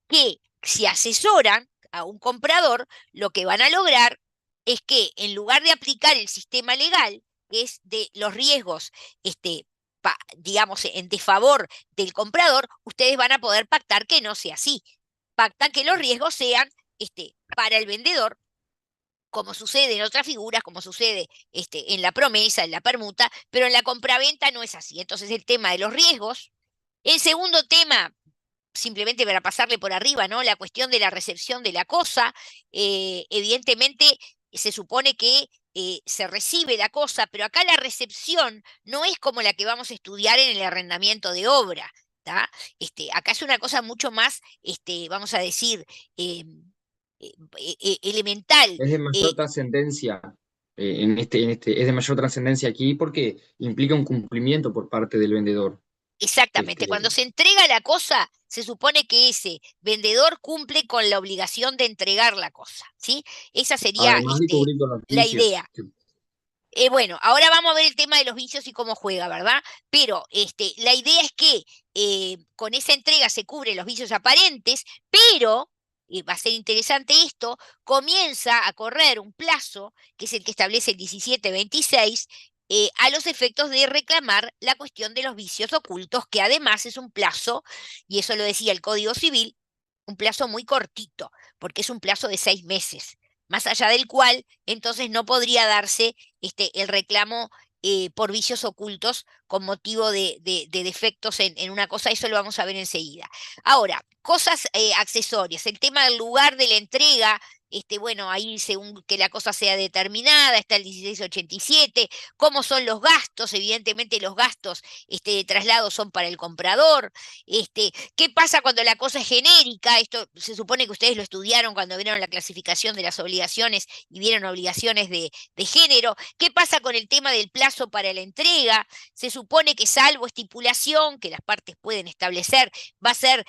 Que si asesoran a un comprador, lo que van a lograr es que en lugar de aplicar el sistema legal, que es de los riesgos, digamos, en desfavor del comprador, ustedes van a poder pactar que no sea así. Pactan que los riesgos sean para el vendedor, como sucede en otras figuras, como sucede en la promesa, en la permuta, pero en la compraventa no es así. Entonces el tema de los riesgos. El segundo tema, simplemente para pasarle por arriba, ¿no? La cuestión de la recepción de la cosa. Evidentemente se supone que se recibe la cosa, pero acá la recepción no es como la que vamos a estudiar en el arrendamiento de obra. ¿tá? Acá es una cosa mucho más, vamos a decir, elemental. Es de mayor trascendencia es de mayor trascendencia aquí porque implica un cumplimiento por parte del vendedor. Exactamente, cuando se entrega la cosa, se supone que ese vendedor cumple con la obligación de entregar la cosa, ¿sí? Esa sería Además de cubrir con los la vicios. idea. Bueno, ahora vamos a ver el tema de los vicios y cómo juega, ¿verdad? Pero la idea es que con esa entrega se cubren los vicios aparentes, pero, va a ser interesante esto, comienza a correr un plazo, que es el que establece el 1726, a los efectos de reclamar la cuestión de los vicios ocultos, que además es un plazo, y eso lo decía el Código Civil, un plazo muy cortito, porque es un plazo de 6 meses, más allá del cual entonces no podría darse el reclamo por vicios ocultos con motivo de defectos en una cosa, eso lo vamos a ver enseguida. Ahora, cosas accesorias, el tema del lugar de la entrega, bueno, ahí según que la cosa sea determinada, está el 1687, cómo son los gastos, evidentemente los gastos de traslado son para el comprador, qué pasa cuando la cosa es genérica, esto se supone que ustedes lo estudiaron cuando vieron la clasificación de las obligaciones y vieron obligaciones de género, qué pasa con el tema del plazo para la entrega, se supone que salvo estipulación que las partes pueden establecer, va a ser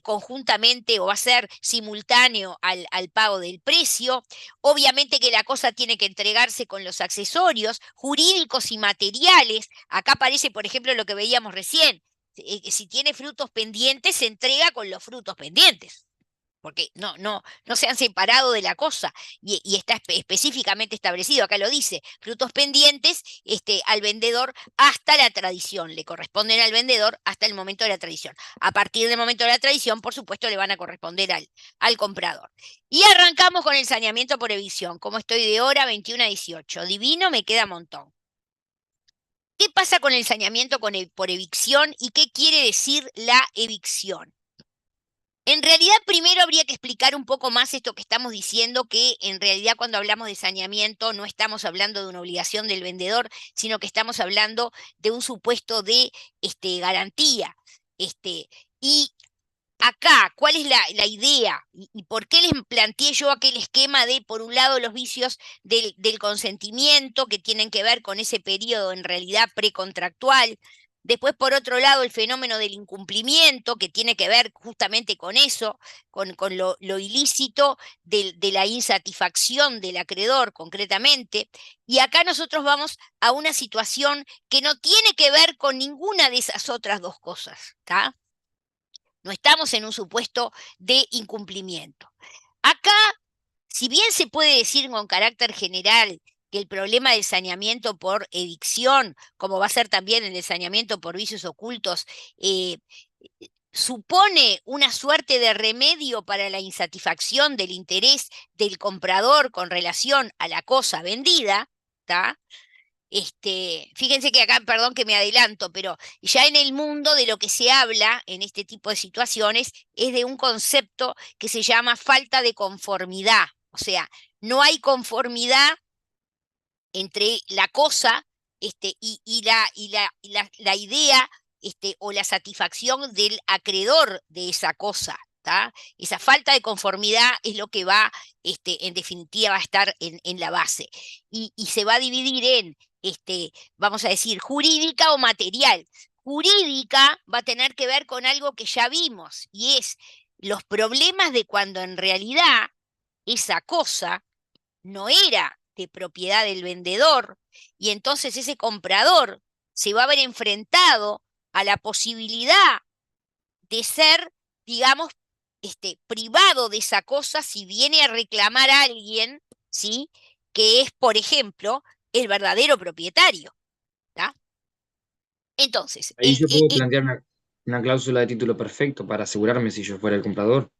conjuntamente o va a ser simultáneo al pago del precio. Obviamente que la cosa tiene que entregarse con los accesorios jurídicos y materiales. Acá aparece, por ejemplo, lo que veíamos recién. Si tiene frutos pendientes, se entrega con los frutos pendientes, porque no se han separado de la cosa y está específicamente establecido, acá lo dice, frutos pendientes al vendedor hasta la tradición, le corresponden al vendedor hasta el momento de la tradición. A partir del momento de la tradición, por supuesto, le van a corresponder al comprador. Y arrancamos con el saneamiento por evicción. Como estoy de hora, 21 a 18. Divino, me queda montón. ¿Qué pasa con el saneamiento por evicción y qué quiere decir la evicción? En realidad, primero habría que explicar un poco más esto que estamos diciendo, que en realidad cuando hablamos de saneamiento no estamos hablando de una obligación del vendedor, sino que estamos hablando de un supuesto de garantía. Y acá, ¿cuál es la idea? ¿Y por qué les planteé yo aquel esquema de, por un lado, los vicios del consentimiento, que tienen que ver con ese periodo en realidad precontractual? Después, por otro lado, el fenómeno del incumplimiento, que tiene que ver justamente con eso, con lo ilícito de la insatisfacción del acreedor concretamente. Y acá nosotros vamos a una situación que no tiene que ver con ninguna de esas otras dos cosas, ¿está? No estamos en un supuesto de incumplimiento. Acá, si bien se puede decir con carácter general que el problema del saneamiento por evicción, como va a ser también el saneamiento por vicios ocultos, supone una suerte de remedio para la insatisfacción del interés del comprador con relación a la cosa vendida, ¿tá? Fíjense que acá, perdón que me adelanto, pero ya en el mundo de lo que se habla en este tipo de situaciones es de un concepto que se llama falta de conformidad. O sea, no hay conformidad entre la cosa y la idea o la satisfacción del acreedor de esa cosa. ¿tá? Esa falta de conformidad es lo que va, en definitiva, a estar en la base. Y se va a dividir en, vamos a decir, jurídica o material. Jurídica va a tener que ver con algo que ya vimos, y es los problemas de cuando en realidad esa cosa no era de propiedad del vendedor, y entonces ese comprador se va a ver enfrentado a la posibilidad de ser, digamos, privado de esa cosa si viene a reclamar a alguien, ¿sí? Que es, por ejemplo, el verdadero propietario. ¿tá? Entonces, Ahí yo puedo plantear una cláusula de título perfecto para asegurarme si yo fuera el comprador.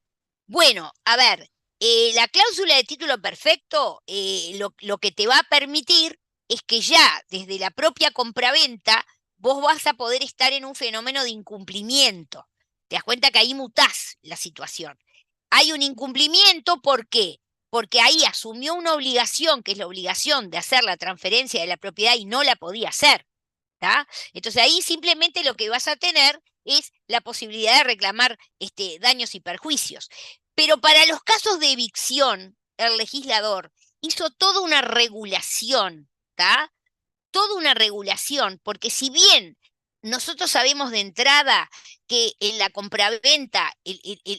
Bueno, a ver, la cláusula de título perfecto lo que te va a permitir es que ya desde la propia compraventa vos vas a poder estar en un fenómeno de incumplimiento. Te das cuenta que ahí mutás la situación. Hay un incumplimiento, ¿por qué? Porque ahí asumió una obligación, que es la obligación de hacer la transferencia de la propiedad y no la podía hacer. ¿tá? Entonces ahí simplemente lo que vas a tener es la posibilidad de reclamar daños y perjuicios. Pero para los casos de evicción, el legislador hizo toda una regulación, ¿tá? Toda una regulación, porque si bien nosotros sabemos de entrada que en la compraventa,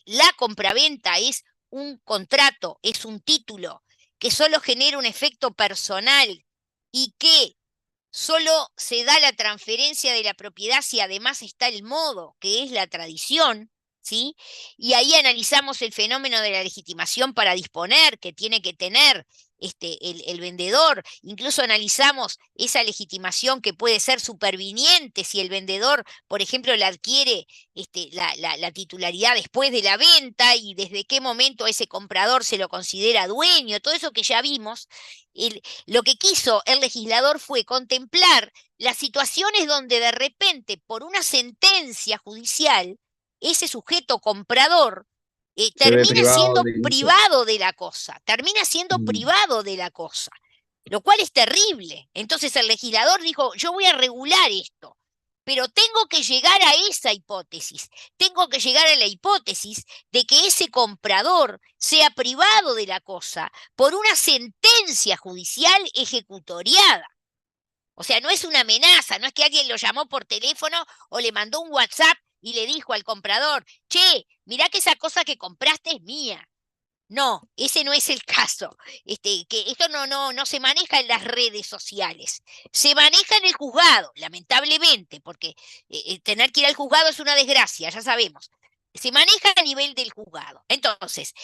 la compraventa es un contrato, es un título que solo genera un efecto personal y que solo se da la transferencia de la propiedad si además está el modo, que es la tradición, ¿sí? Y ahí analizamos el fenómeno de la legitimación para disponer que tiene que tener el vendedor. Incluso analizamos esa legitimación que puede ser superviniente si el vendedor, por ejemplo, la adquiere la titularidad después de la venta y desde qué momento ese comprador se lo considera dueño, todo eso que ya vimos. Lo que quiso el legislador fue contemplar las situaciones donde de repente, por una sentencia judicial, ese sujeto comprador Se ve termina siendo del uso. privado de la cosa, termina siendo privado de la cosa, lo cual es terrible. Entonces el legislador dijo, yo voy a regular esto, pero tengo que llegar a esa hipótesis, tengo que llegar a la hipótesis de que ese comprador sea privado de la cosa por una sentencia judicial ejecutoriada. O sea, no es una amenaza, no es que alguien lo llamó por teléfono o le mandó un WhatsApp y le dijo al comprador, che, mirá que esa cosa que compraste es mía. No, ese no es el caso. Que esto no se maneja en las redes sociales. Se maneja en el juzgado, lamentablemente, porque tener que ir al juzgado es una desgracia, ya sabemos. Se maneja a nivel del juzgado. Entonces,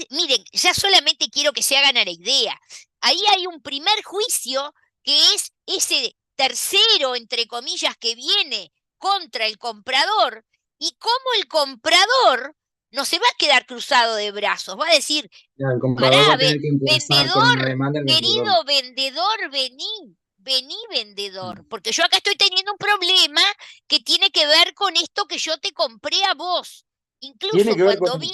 miren, ya solamente quiero que se hagan a la idea. Ahí hay un primer juicio que es ese tercero, entre comillas, que viene contra el comprador, y cómo el comprador no se va a quedar cruzado de brazos, va a decir, El comprador va pará, a tener que empezar con una demanda al vendedor. querido vendedor, vení vendedor, porque yo acá estoy teniendo un problema que tiene que ver con esto que yo te compré a vos. Incluso Tiene que ver cuando con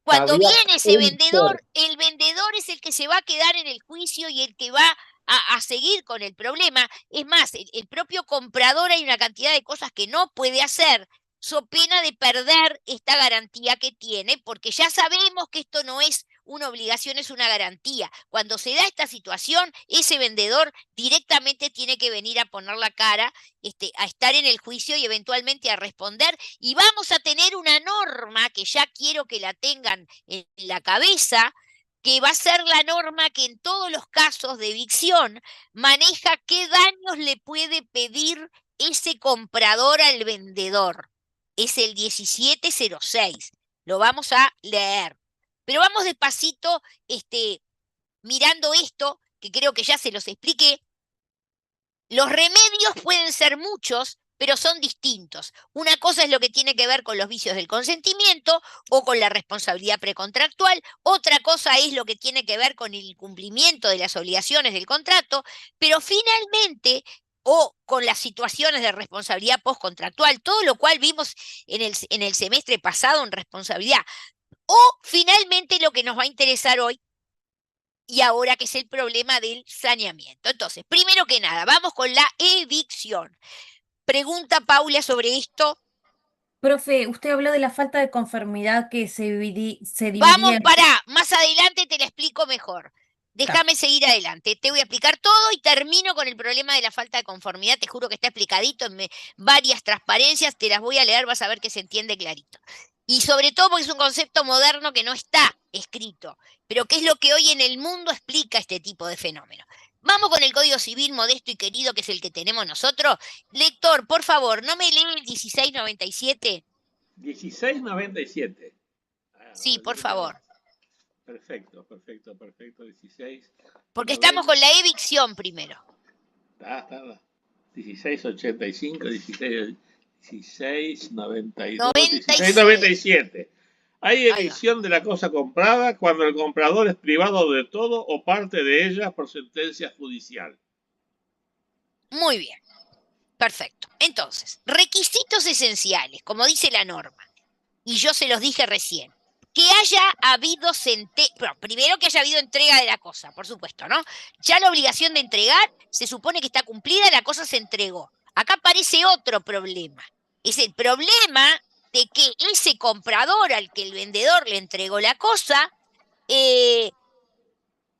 cuando había viene ese un vendedor, el vendedor es el que se va a quedar en el juicio y el que va a seguir con el problema. Es más, el propio comprador hay una cantidad de cosas que no puede hacer, so pena de perder esta garantía que tiene, porque ya sabemos que esto no es una obligación, es una garantía. Cuando se da esta situación, ese vendedor directamente tiene que venir a poner la cara, a estar en el juicio y eventualmente a responder. Y vamos a tener una norma que ya quiero que la tengan en la cabeza, que va a ser la norma que en todos los casos de evicción maneja qué daños le puede pedir ese comprador al vendedor. Es el 1706. Lo vamos a leer. Pero vamos despacito mirando esto, que creo que ya se los expliqué. Los remedios pueden ser muchos, pero son distintos. Una cosa es lo que tiene que ver con los vicios del consentimiento o con la responsabilidad precontractual. Otra cosa es lo que tiene que ver con el incumplimiento de las obligaciones del contrato, pero finalmente, o con las situaciones de responsabilidad postcontractual, todo lo cual vimos en el semestre pasado en responsabilidad. O finalmente lo que nos va a interesar hoy y ahora, que es el problema del saneamiento. Entonces, primero que nada, vamos con la evicción. Pregunta Paula sobre esto. Profe, usted habló de la falta de conformidad que se Vamos, dividía. pará, más adelante te la explico mejor. Déjame seguir adelante. Te voy a explicar todo y termino con el problema de la falta de conformidad. Te juro que está explicadito en varias transparencias. Te las voy a leer, vas a ver que se entiende clarito. Y sobre todo porque es un concepto moderno que no está escrito, pero que es lo que hoy en el mundo explica este tipo de fenómenos. Vamos con el Código Civil modesto y querido, que es el que tenemos nosotros. Lector, por favor, ¿no me lee el 1697? 1697. Sí, por favor. Perfecto, 16. Porque estamos con la evicción primero. Está. 1685, 1692, 1697. Hay evicción de la cosa comprada cuando el comprador es privado de todo o parte de ella por sentencia judicial. Muy bien. Perfecto. Entonces, requisitos esenciales, como dice la norma, y yo se los dije recién. Que haya habido primero que haya habido entrega de la cosa, por supuesto, ¿no? Ya la obligación de entregar se supone que está cumplida, la cosa se entregó. Acá aparece otro problema. Es el problema de que ese comprador al que el vendedor le entregó la cosa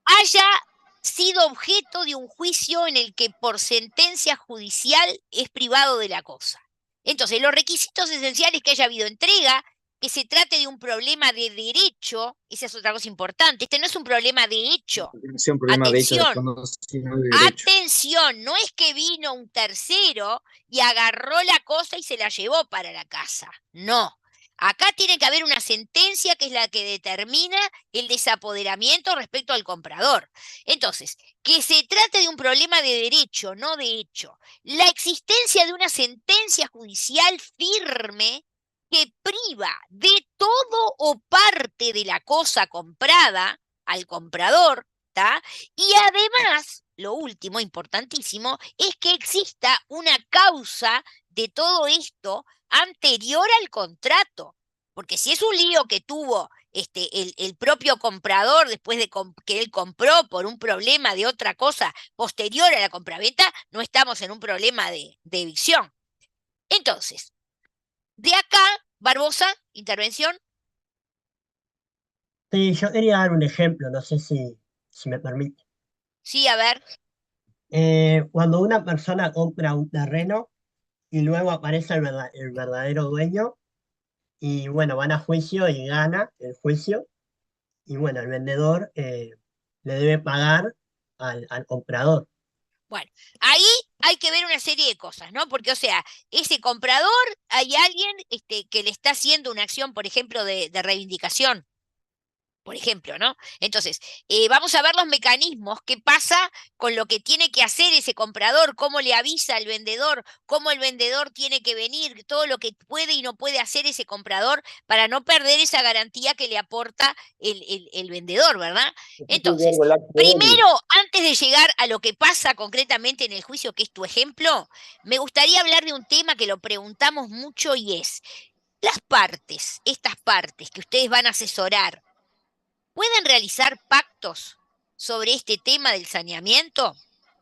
haya sido objeto de un juicio en el que por sentencia judicial es privado de la cosa. Entonces, los requisitos esenciales que haya habido entrega, que se trate de un problema de derecho, esa es otra cosa importante. Este no es un problema de hecho. No sea un problema de hecho de Atención, fondo, sino de derecho. atención, no es que vino un tercero y agarró la cosa y se la llevó para la casa. No. Acá tiene que haber una sentencia que es la que determina el desapoderamiento respecto al comprador. Entonces, que se trate de un problema de derecho, no de hecho. La existencia de una sentencia judicial firme que priva de todo o parte de la cosa comprada al comprador, ¿tá? Y además, lo último, importantísimo, es que exista una causa de todo esto anterior al contrato. Porque si es un lío que tuvo el propio comprador después de que él compró por un problema de otra cosa posterior a la compraventa, no estamos en un problema de evicción. Entonces, de acá, Barbosa, intervención. Sí, yo quería dar un ejemplo, no sé si me permite. Sí, a ver. Cuando una persona compra un terreno y luego aparece el verdadero dueño y bueno, van a juicio y gana el juicio y bueno, el vendedor le debe pagar al comprador. Bueno, ahí hay que ver una serie de cosas, ¿no? Porque, o sea, ese comprador, hay alguien que le está haciendo una acción, por ejemplo, de reivindicación. Por ejemplo, ¿no? Entonces, vamos a ver los mecanismos, qué pasa con lo que tiene que hacer ese comprador, cómo le avisa al vendedor, cómo el vendedor tiene que venir, todo lo que puede y no puede hacer ese comprador para no perder esa garantía que le aporta el vendedor, ¿verdad? Entonces, primero, antes de llegar a lo que pasa concretamente en el juicio, que es tu ejemplo, me gustaría hablar de un tema que lo preguntamos mucho y es, las partes, estas partes que ustedes van a asesorar, ¿pueden realizar pactos sobre este tema del saneamiento?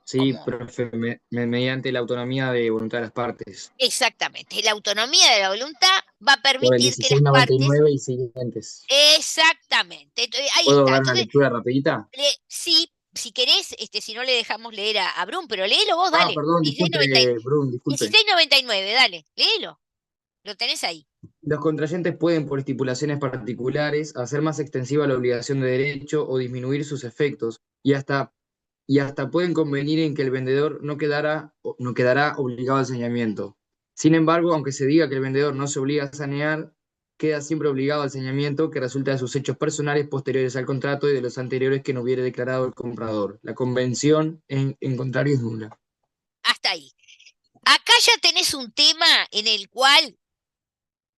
Sí, Como profe, mediante la autonomía de voluntad de las partes. exactamente, la autonomía de la voluntad va a Por el permitir que las partes... 1699 y siguientes. Exactamente, entonces, ahí ¿Puedo está. dar una Entonces, lectura rapidita? sí, si querés, si no le dejamos leer a Brum, pero léelo vos, Ah, dale. perdón, disculpe, 1699, Brun, disculpe. 1699, dale, léelo. Lo tenés ahí. Los contrayentes pueden, por estipulaciones particulares, hacer más extensiva la obligación de derecho o disminuir sus efectos, y hasta pueden convenir en que el vendedor no quedará obligado al saneamiento. Sin embargo, aunque se diga que el vendedor no se obliga a sanear, queda siempre obligado al saneamiento que resulta de sus hechos personales posteriores al contrato y de los anteriores que no hubiere declarado el comprador. La convención, en contrario, es nula. Hasta ahí. Acá ya tenés un tema en el cual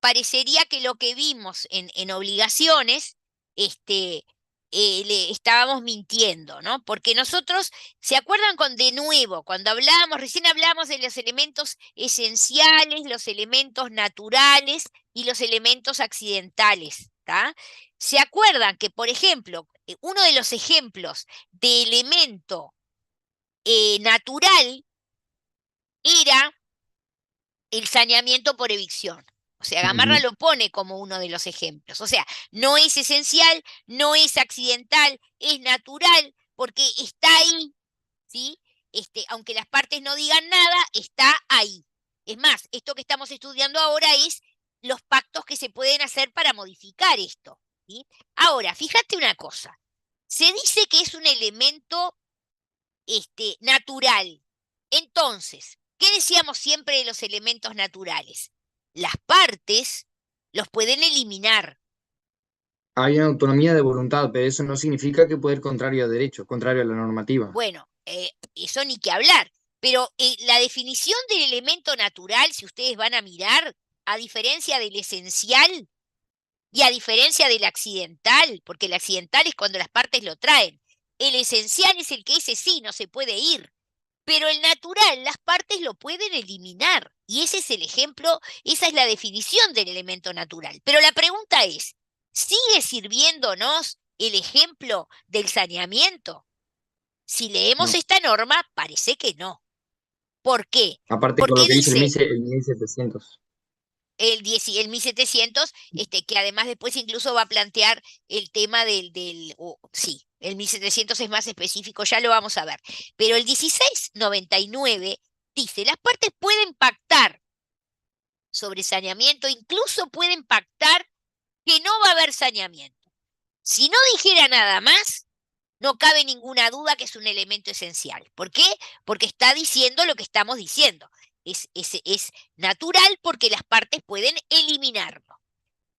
parecería que lo que vimos en obligaciones, le estábamos mintiendo, ¿no? Porque nosotros, ¿se acuerdan de nuevo, cuando recién hablamos de los elementos esenciales, los elementos naturales y los elementos accidentales, ¿tá? ¿Se acuerdan que, por ejemplo, uno de los ejemplos de elemento natural era el saneamiento por evicción? O sea, Gamarra lo pone como uno de los ejemplos. O sea, no es esencial, no es accidental, es natural, porque está ahí, ¿sí? Aunque las partes no digan nada, está ahí. Es más, esto que estamos estudiando ahora es los pactos que se pueden hacer para modificar esto, ¿sí? Ahora, fíjate una cosa. Se dice que es un elemento natural. Entonces, ¿qué decíamos siempre de los elementos naturales? Las partes los pueden eliminar. Hay una autonomía de voluntad, pero eso no significa que pueda ir contrario a derecho, contrario a la normativa. Bueno, eso ni que hablar. Pero la definición del elemento natural, si ustedes van a mirar, a diferencia del esencial y a diferencia del accidental, porque el accidental es cuando las partes lo traen, el esencial es el que ese sí no se puede ir. Pero el natural, las partes lo pueden eliminar. Y ese es el ejemplo, esa es la definición del elemento natural. Pero la pregunta es, ¿sigue sirviéndonos el ejemplo del saneamiento? Si leemos esta norma, parece que no. ¿Por qué? Aparte, con Porque lo que dice dice, el 1700. el 1700, que además después incluso va a plantear el tema sí, el 1700 es más específico, ya lo vamos a ver. Pero el 1699 dice, las partes pueden pactar sobre saneamiento, incluso pueden pactar que no va a haber saneamiento. Si no dijera nada más, no cabe ninguna duda que es un elemento esencial. ¿Por qué? Porque está diciendo lo que estamos diciendo. Es natural porque las partes pueden eliminarlo.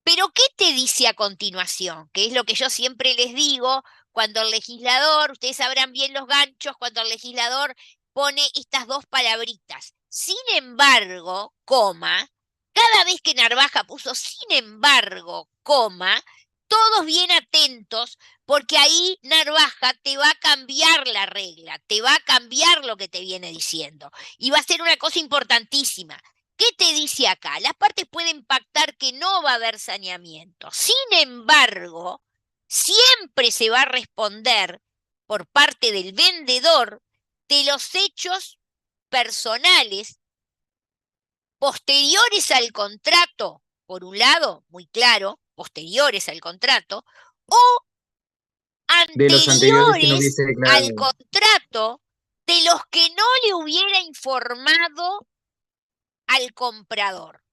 Pero ¿qué te dice a continuación? Que es lo que yo siempre les digo cuando el legislador, ustedes sabrán bien los ganchos, cuando el legislador pone estas dos palabritas. Sin embargo, coma, cada vez que Narvaja puso sin embargo, coma, todos bien atentos, porque ahí Narvaja te va a cambiar la regla, te va a cambiar lo que te viene diciendo. Y va a ser una cosa importantísima. ¿Qué te dice acá? Las partes pueden pactar que no va a haber saneamiento. Sin embargo, siempre se va a responder por parte del vendedor de los hechos personales posteriores al contrato, por un lado, muy claro, posteriores al contrato, o De los anteriores que no anteriores hubiese declarado. al contrato de los que no le hubiera informado al comprador.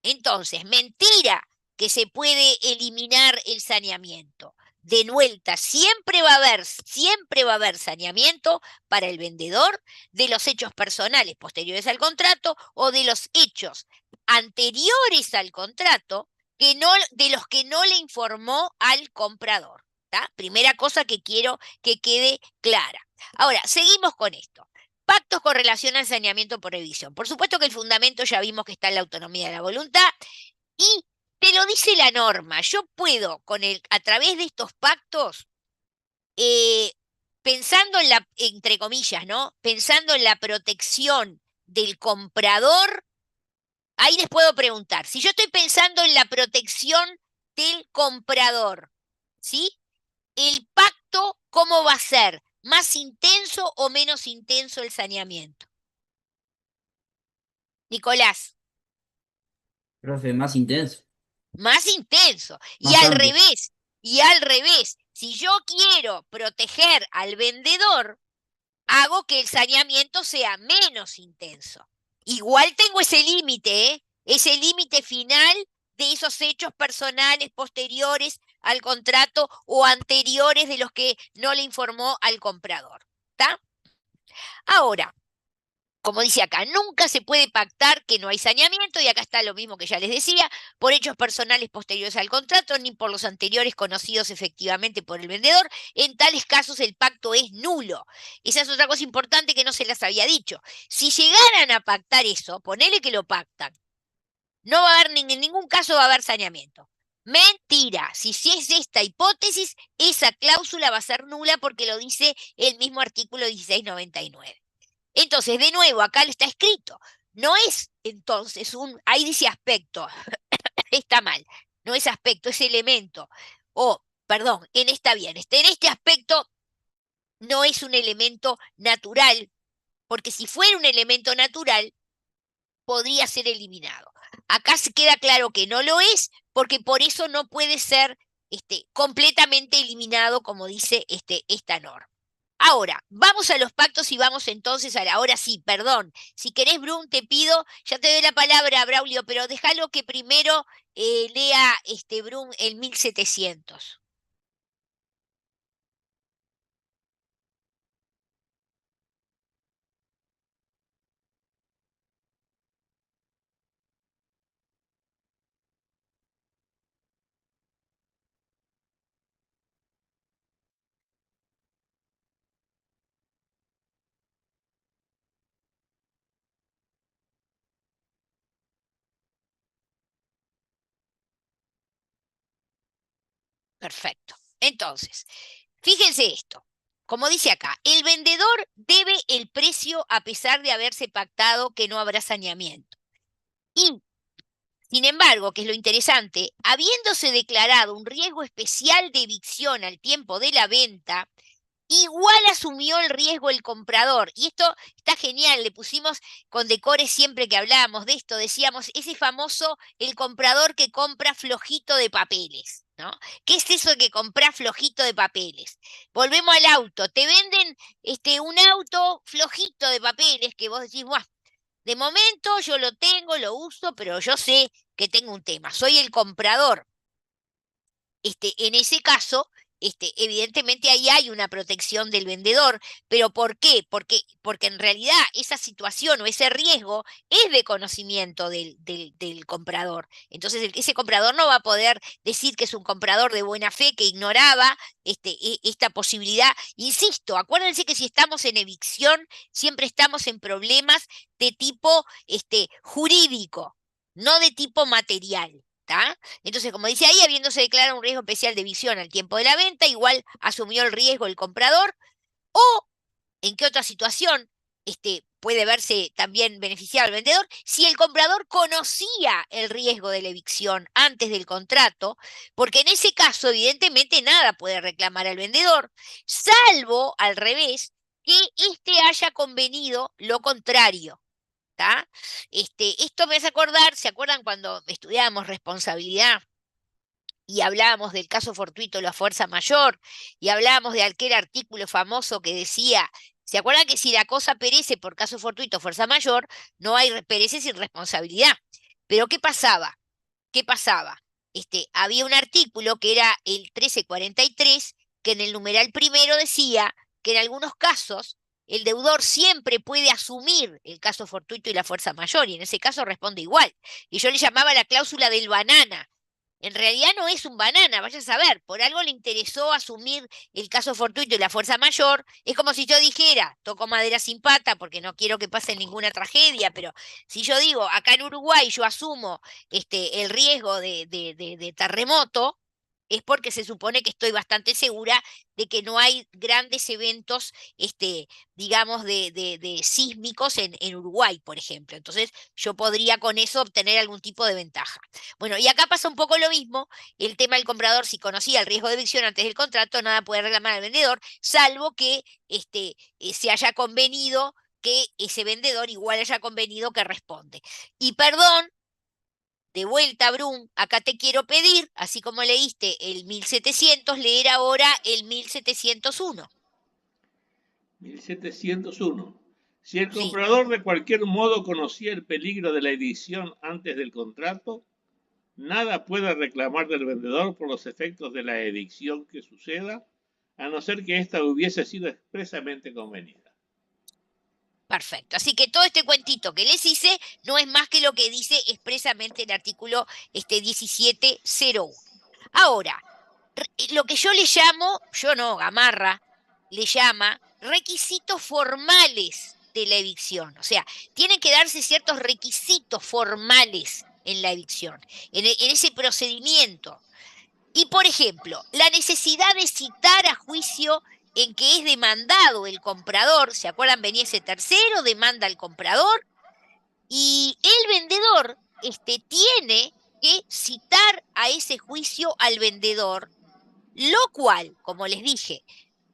Entonces, mentira que se puede eliminar el saneamiento. De vuelta, siempre va a haber saneamiento para el vendedor de los hechos personales posteriores al contrato o de los hechos anteriores al contrato de los que no le informó al comprador. ¿Tá? Primera cosa que quiero que quede clara. Ahora, seguimos con esto. Pactos con relación al saneamiento por revisión. Por supuesto que el fundamento ya vimos que está en la autonomía de la voluntad y te lo dice la norma. Yo puedo, a través de estos pactos, pensando en entre comillas, ¿no? Pensando en la protección del comprador, ahí les puedo preguntar, si yo estoy pensando en la protección del comprador, ¿sí? El pacto, ¿cómo va a ser? ¿Más intenso o menos intenso el saneamiento? Nicolás. Profe, más intenso. Más intenso. Bastante. Y al revés, si yo quiero proteger al vendedor, hago que el saneamiento sea menos intenso. Igual tengo ese límite, ¿eh? Ese límite final de esos hechos personales posteriores al contrato o anteriores de los que no le informó al comprador. ¿Está? Ahora, como dice acá, nunca se puede pactar que no hay saneamiento, y acá está lo mismo que ya les decía, por hechos personales posteriores al contrato, ni por los anteriores conocidos efectivamente por el vendedor. En tales casos el pacto es nulo. Esa es otra cosa importante que no se las había dicho. Si llegaran a pactar eso, ponele que lo pactan, no va a haber, en ningún caso va a haber saneamiento. Mentira. Si es esta hipótesis, esa cláusula va a ser nula porque lo dice el mismo artículo 1699. Entonces, de nuevo, acá le está escrito. No es entonces ahí dice aspecto, está mal, no es aspecto, es elemento. Perdón, en este aspecto no es un elemento natural, porque si fuera un elemento natural, podría ser eliminado. Acá se queda claro que no lo es, porque por eso no puede ser completamente eliminado, como dice esta norma. Ahora, vamos a los pactos y vamos entonces ahora sí, perdón. Si querés, Brun, te pido, ya te doy la palabra, Braulio, pero déjalo que primero lea Brun el 1700. Perfecto. Entonces, fíjense esto. Como dice acá, el vendedor debe el precio a pesar de haberse pactado que no habrá saneamiento. Y, sin embargo, que es lo interesante, habiéndose declarado un riesgo especial de evicción al tiempo de la venta, igual asumió el riesgo el comprador. Y esto está genial, le pusimos con Decore siempre que hablábamos de esto, decíamos, ese famoso, el comprador que compra flojito de papeles, ¿no? ¿Qué es eso de que compra flojito de papeles? Volvemos al auto, te venden un auto flojito de papeles que vos decís, ¡buah! De momento yo lo tengo, lo uso, pero yo sé que tengo un tema, soy el comprador. En ese caso, evidentemente ahí hay una protección del vendedor, pero ¿por qué? Porque en realidad esa situación o ese riesgo es de conocimiento del comprador. Entonces ese comprador no va a poder decir que es un comprador de buena fe que ignoraba esta posibilidad. Insisto, acuérdense que si estamos en evicción, siempre estamos en problemas de tipo jurídico, no de tipo material. ¿Tá? Entonces, como dice ahí, habiéndose declarado un riesgo especial de evicción al tiempo de la venta, igual asumió el riesgo el comprador, o en qué otra situación puede verse también beneficiado el vendedor, si el comprador conocía el riesgo de la evicción antes del contrato, porque en ese caso, evidentemente, nada puede reclamar al vendedor, salvo al revés, que éste haya convenido lo contrario. ¿Tá? Esto me hace acordar, ¿se acuerdan cuando estudiábamos responsabilidad y hablábamos del caso fortuito de la fuerza mayor y hablábamos de aquel artículo famoso que decía, ¿se acuerdan que si la cosa perece por caso fortuito o fuerza mayor, no hay perece sin responsabilidad? Pero ¿qué pasaba? ¿Qué pasaba? Había un artículo que era el 1343 que en el numeral primero decía que en algunos casos el deudor siempre puede asumir el caso fortuito y la fuerza mayor, y en ese caso responde igual. Y yo le llamaba la cláusula del banana. En realidad no es un banana, vaya a saber, por algo le interesó asumir el caso fortuito y la fuerza mayor. Es como si yo dijera, toco madera sin pata porque no quiero que pase ninguna tragedia, pero si yo digo, acá en Uruguay yo asumo el riesgo de terremoto, es porque se supone que estoy bastante segura de que no hay grandes eventos, digamos, de sísmicos en Uruguay, por ejemplo. Entonces, yo podría con eso obtener algún tipo de ventaja. Bueno, y acá pasa un poco lo mismo. El tema del comprador, si conocía el riesgo de evicción antes del contrato, nada puede reclamar al vendedor, salvo que se haya convenido que ese vendedor igual haya convenido que responde. Y perdón, de vuelta, Brum, acá te quiero pedir, así como leíste el 1700, leer ahora el 1701. 1701. Si el Sí. comprador de cualquier modo conocía el peligro de la edición antes del contrato, nada puede reclamar del vendedor por los efectos de la edicción que suceda, a no ser que ésta hubiese sido expresamente convenida. Perfecto. Así que todo este cuentito que les hice no es más que lo que dice expresamente el artículo 1701. Ahora, lo que yo le llamo, yo no, Gamarra, le llama requisitos formales de la evicción. O sea, tienen que darse ciertos requisitos formales en la evicción, en ese procedimiento. Y, por ejemplo, la necesidad de citar a juicio en que es demandado el comprador, ¿se acuerdan? Venía ese tercero, demanda al comprador, y el vendedor tiene que citar a ese juicio al vendedor, lo cual, como les dije,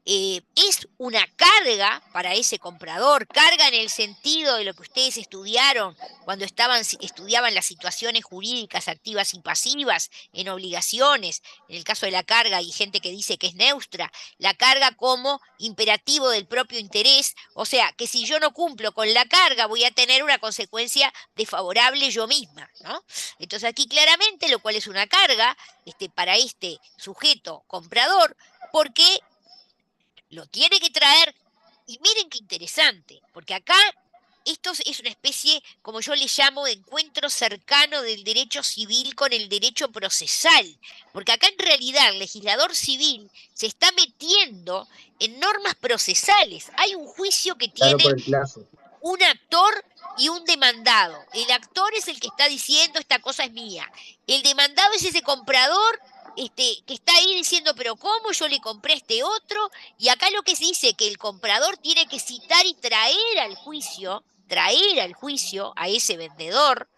es una carga para ese comprador, carga en el sentido de lo que ustedes estudiaron cuando estudiaban las situaciones jurídicas activas y pasivas en obligaciones. En el caso de la carga hay gente que dice que es neutra, la carga como imperativo del propio interés, o sea, que si yo no cumplo con la carga voy a tener una consecuencia desfavorable yo misma, ¿no? Entonces aquí claramente lo cual es una carga para este sujeto comprador, porque lo tiene que traer, y miren qué interesante, porque acá esto es una especie, como yo le llamo, de encuentro cercano del derecho civil con el derecho procesal, porque acá en realidad el legislador civil se está metiendo en normas procesales. Hay un juicio que Claro, tiene por el plazo. un actor y un demandado. El actor es el que está diciendo esta cosa es mía. El demandado es ese comprador que está ahí diciendo, pero ¿cómo yo le compré a este otro? Y acá lo que se dice que el comprador tiene que citar y traer al juicio a ese vendedor.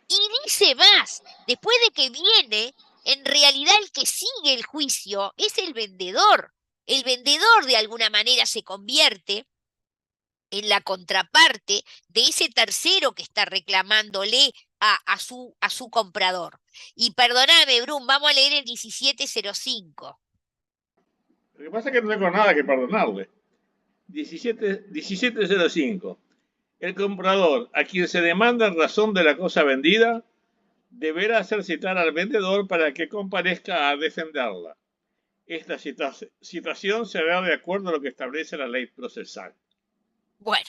Y dice más, después de que viene, en realidad el que sigue el juicio es el vendedor. el vendedor de alguna manera se convierte en la contraparte de ese tercero que está reclamándole a su comprador. Y perdóname, Brum, vamos a leer el 1705. Lo que pasa es que no tengo nada que perdonarle. 1705. El comprador, a quien se demanda razón de la cosa vendida, deberá hacer citar al vendedor para que comparezca a defenderla. Esta citación será de acuerdo a lo que establece la ley procesal. Bueno,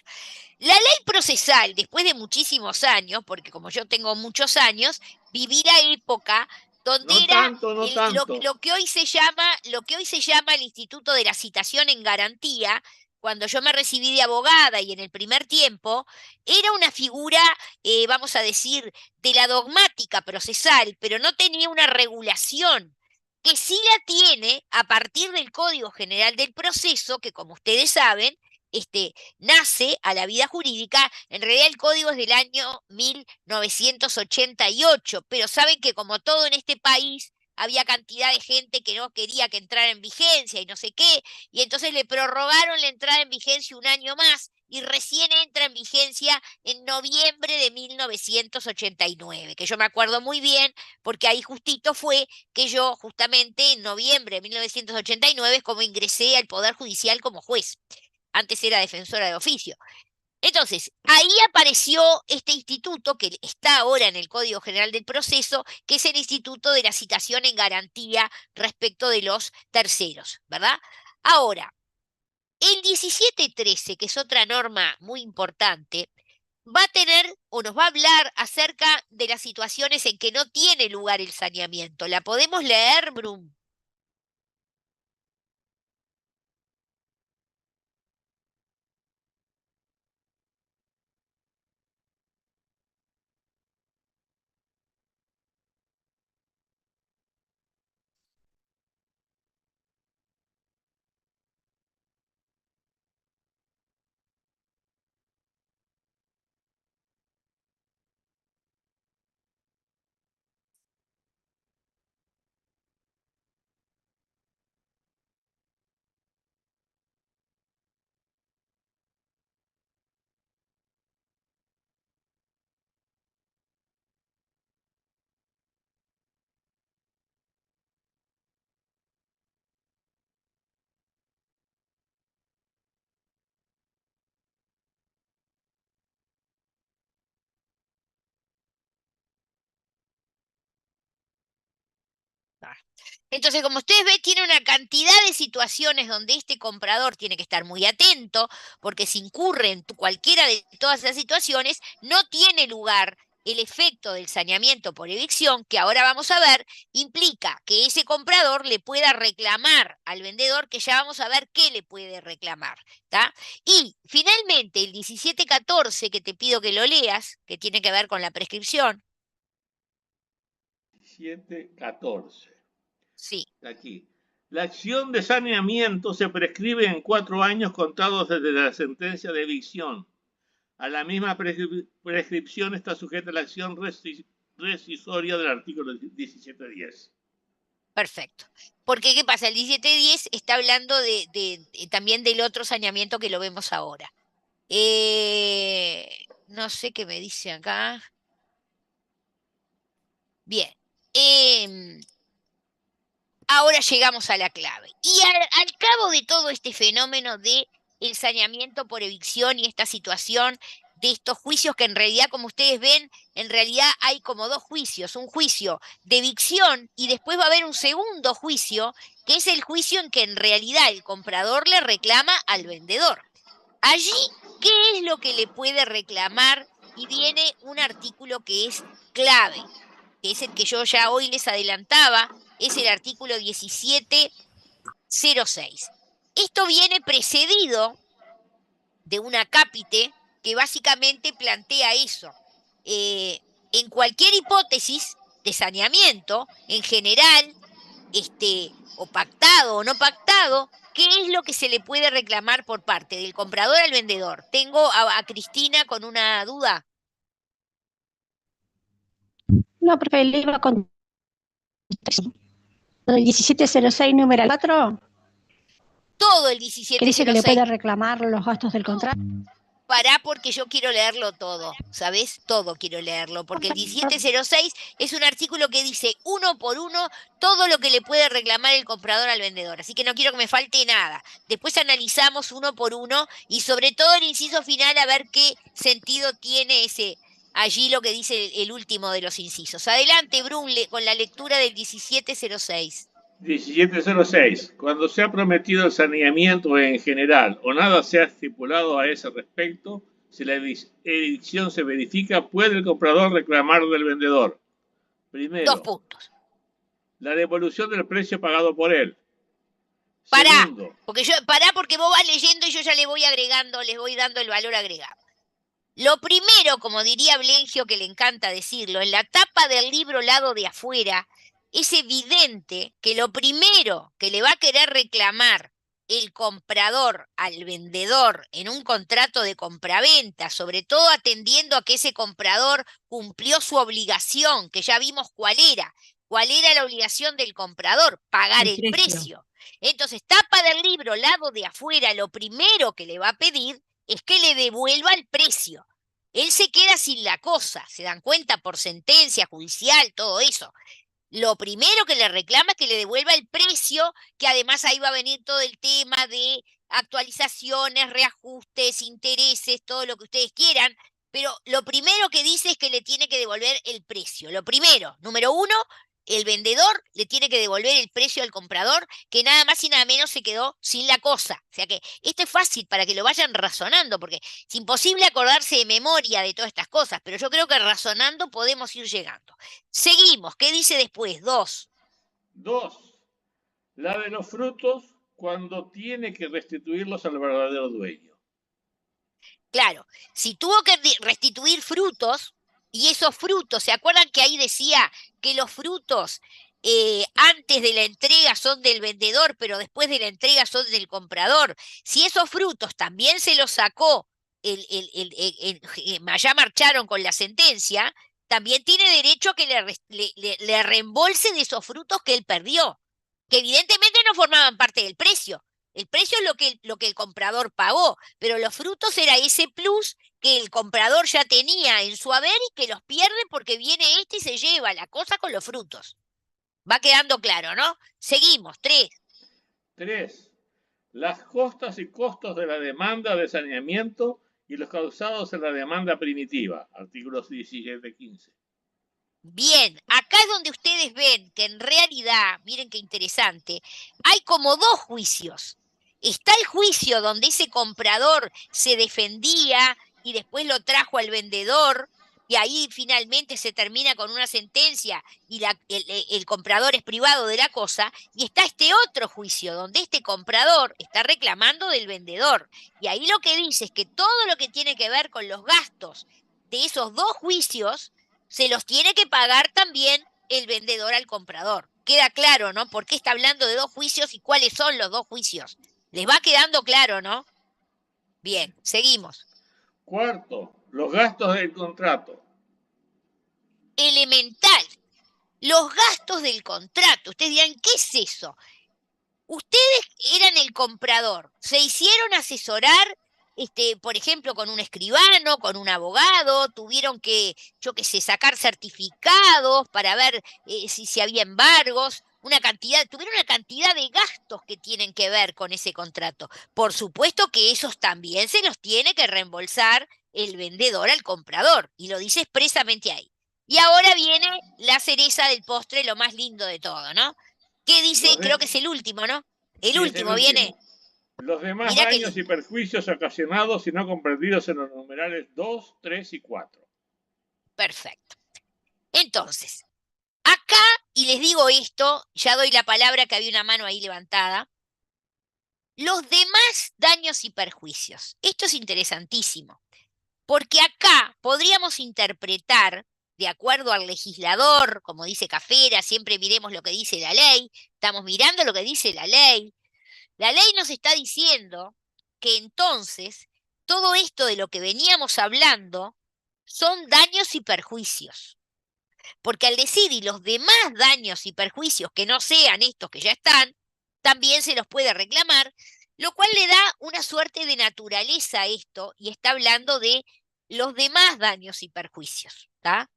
la ley procesal, después de muchísimos años, porque como yo tengo muchos años, viví la época donde No era tanto, no lo tanto. que hoy se llama el Instituto de la Citación en Garantía. Cuando yo me recibí de abogada y en el primer tiempo, era una figura, vamos a decir, de la dogmática procesal, pero no tenía una regulación, que sí la tiene a partir del Código General del Proceso, que como ustedes saben, nace a la vida jurídica. En realidad el código es del año 1988, pero saben que como todo en este país, había cantidad de gente que no quería que entrara en vigencia y no sé qué, y entonces le prorrogaron la entrada en vigencia un año más, y recién entra en vigencia en noviembre de 1989, que yo me acuerdo muy bien, porque ahí justito fue que yo, justamente en noviembre de 1989, es como ingresé al Poder Judicial como juez. Antes era defensora de oficio. Entonces, ahí apareció este instituto que está ahora en el Código General del Proceso, que es el Instituto de la Citación en Garantía respecto de los terceros, ¿verdad? Ahora, el 1713, que es otra norma muy importante, va a tener o nos va a hablar acerca de las situaciones en que no tiene lugar el saneamiento. ¿La podemos leer, Brum? Entonces, como ustedes ven, tiene una cantidad de situaciones donde este comprador tiene que estar muy atento, porque si incurre en cualquiera de todas esas situaciones, no tiene lugar el efecto del saneamiento por evicción, que ahora vamos a ver, implica que ese comprador le pueda reclamar al vendedor, que ya vamos a ver qué le puede reclamar, ¿tá? Y finalmente, el 1714, que te pido que lo leas, que tiene que ver con la prescripción. 1714. Sí. Aquí. La acción de saneamiento se prescribe en 4 años contados desde la sentencia de evicción. A la misma prescripción está sujeta la acción rescisoria del artículo 1710. Perfecto. Porque, ¿qué pasa? El 1710 está hablando también del otro saneamiento que lo vemos ahora. No sé qué me dice acá. Bien. Ahora llegamos a la clave. Y al cabo de todo este fenómeno de el saneamiento por evicción y esta situación de estos juicios que en realidad, como ustedes ven, en realidad hay como dos juicios, un juicio de evicción y después va a haber un segundo juicio, que es el juicio en que en realidad el comprador le reclama al vendedor. Allí, ¿qué es lo que le puede reclamar? Y viene un artículo que es clave, que es el que yo ya hoy les adelantaba, es el artículo 1706. Esto viene precedido de una cápite que básicamente plantea eso. En cualquier hipótesis de saneamiento, en general, o pactado o no pactado, ¿qué es lo que se le puede reclamar por parte del comprador al vendedor? Tengo a Cristina con una duda. No, profe, le iba a contar. El 1706, número 4. todo el Que dice que le 1706. puede reclamar los gastos del contrato. Pará porque yo quiero leerlo todo, ¿sabés? Todo quiero leerlo, porque el 1706 es un artículo que dice uno por uno todo lo que le puede reclamar el comprador al vendedor, así que no quiero que me falte nada. Después analizamos uno por uno y sobre todo el inciso final a ver qué sentido tiene allí lo que dice el último de los incisos. Adelante, Brunle, con la lectura del 1706. 1706. Cuando se ha prometido el saneamiento en general o nada se ha estipulado a ese respecto, si la edición se verifica, puede el comprador reclamar del vendedor. Primero, 2 puntos. la devolución del precio pagado por él. Pará, Segundo, pará porque vos vas leyendo y yo ya le voy agregando, les voy dando el valor agregado. Lo primero, como diría Blengio, que le encanta decirlo, en la tapa del libro lado de afuera, es evidente que lo primero que le va a querer reclamar el comprador al vendedor en un contrato de compraventa, sobre todo atendiendo a que ese comprador cumplió su obligación, que ya vimos cuál era la obligación del comprador, pagar el precio. Entonces, tapa del libro lado de afuera, lo primero que le va a pedir es que le devuelva el precio. Él se queda sin la cosa, se dan cuenta por sentencia judicial, todo eso. Lo primero que le reclama es que le devuelva el precio, que además ahí va a venir todo el tema de actualizaciones, reajustes, intereses, todo lo que ustedes quieran, pero lo primero que dice es que le tiene que devolver el precio. Lo primero, número uno, el vendedor le tiene que devolver el precio al comprador, que nada más y nada menos se quedó sin la cosa. O sea que esto es fácil para que lo vayan razonando, porque es imposible acordarse de memoria de todas estas cosas, pero yo creo que razonando podemos ir llegando. Seguimos, ¿qué dice después? 2. 2. La de los frutos cuando tiene que restituirlos al verdadero dueño. Claro, si tuvo que restituir frutos, y esos frutos, ¿se acuerdan que ahí decía que los frutos antes de la entrega son del vendedor, pero después de la entrega son del comprador? Si esos frutos también se los sacó, ya marcharon con la sentencia, también tiene derecho a que le reembolse de esos frutos que él perdió, que evidentemente no formaban parte del precio. El precio es lo que el comprador pagó, pero los frutos era ese plus que el comprador ya tenía en su haber y que los pierde porque viene y se lleva la cosa con los frutos. Va quedando claro, ¿no? Seguimos, 3. 3. Las costas y costos de la demanda de saneamiento y los causados en la demanda primitiva. Artículos 17 y 15. Bien, acá es donde ustedes ven que en realidad, miren qué interesante, hay como 2 juicios. Está el juicio donde ese comprador se defendía y después lo trajo al vendedor y ahí finalmente se termina con una sentencia y el comprador es privado de la cosa. Y está este otro juicio donde este comprador está reclamando del vendedor. Y ahí lo que dice es que todo lo que tiene que ver con los gastos de esos 2 juicios se los tiene que pagar también el vendedor al comprador. Queda claro, ¿no? ¿Por qué está hablando de 2 juicios y cuáles son los 2 juicios? ¿Les va quedando claro, no? Bien, seguimos. 4. Los gastos del contrato. Elemental. Los gastos del contrato. Ustedes dirán, ¿qué es eso? Ustedes eran el comprador. Se hicieron asesorar, por ejemplo, con un escribano, con un abogado, tuvieron que, yo qué sé, sacar certificados para ver si había embargos. Tuvieron una cantidad de gastos que tienen que ver con ese contrato. Por supuesto que esos también se los tiene que reembolsar el vendedor al comprador, y lo dice expresamente ahí. Y ahora viene la cereza del postre, lo más lindo de todo, ¿no? ¿Qué dice? Creo que es el último, ¿no? El último viene. Los demás daños y perjuicios ocasionados y no comprendidos en los numerales 2, 3 y 4. Perfecto. Entonces, acá, y les digo esto, ya doy la palabra que había una mano ahí levantada. Los demás daños y perjuicios. Esto es interesantísimo, porque acá podríamos interpretar, de acuerdo al legislador, como dice Cafera, siempre miremos lo que dice la ley, estamos mirando lo que dice la ley. La ley nos está diciendo que entonces todo esto de lo que veníamos hablando son daños y perjuicios. Porque al decir y los demás daños y perjuicios que no sean estos que ya están, también se los puede reclamar. lo cual le da una suerte de naturaleza a esto y está hablando de los demás daños y perjuicios. ¿Tá?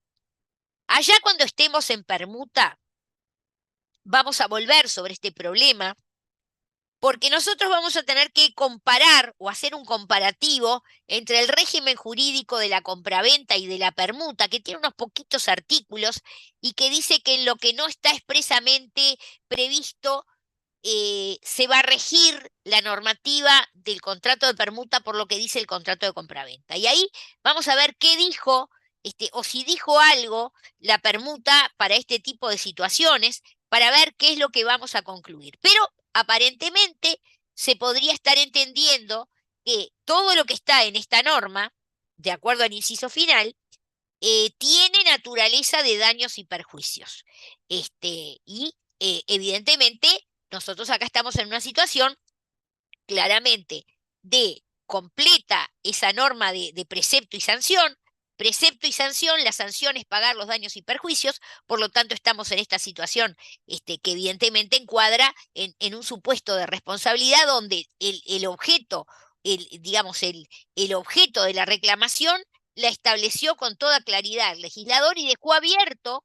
Allá cuando estemos en permuta, vamos a volver sobre este problema, porque nosotros vamos a tener que comparar o hacer un comparativo entre el régimen jurídico de la compraventa y de la permuta, que tiene unos poquitos artículos y que dice que en lo que no está expresamente previsto se va a regir la normativa del contrato de permuta por lo que dice el contrato de compraventa. Y ahí vamos a ver qué dijo, o si dijo algo la permuta para este tipo de situaciones, para ver qué es lo que vamos a concluir. Pero aparentemente se podría estar entendiendo que todo lo que está en esta norma, de acuerdo al inciso final, tiene naturaleza de daños y perjuicios. Evidentemente, nosotros acá estamos en una situación claramente de completa esa norma de precepto y sanción. Precepto y sanción, la sanción es pagar los daños y perjuicios, por lo tanto estamos en esta situación que evidentemente encuadra en un supuesto de responsabilidad donde el objeto, digamos, el objeto de la reclamación la estableció con toda claridad el legislador y dejó abierto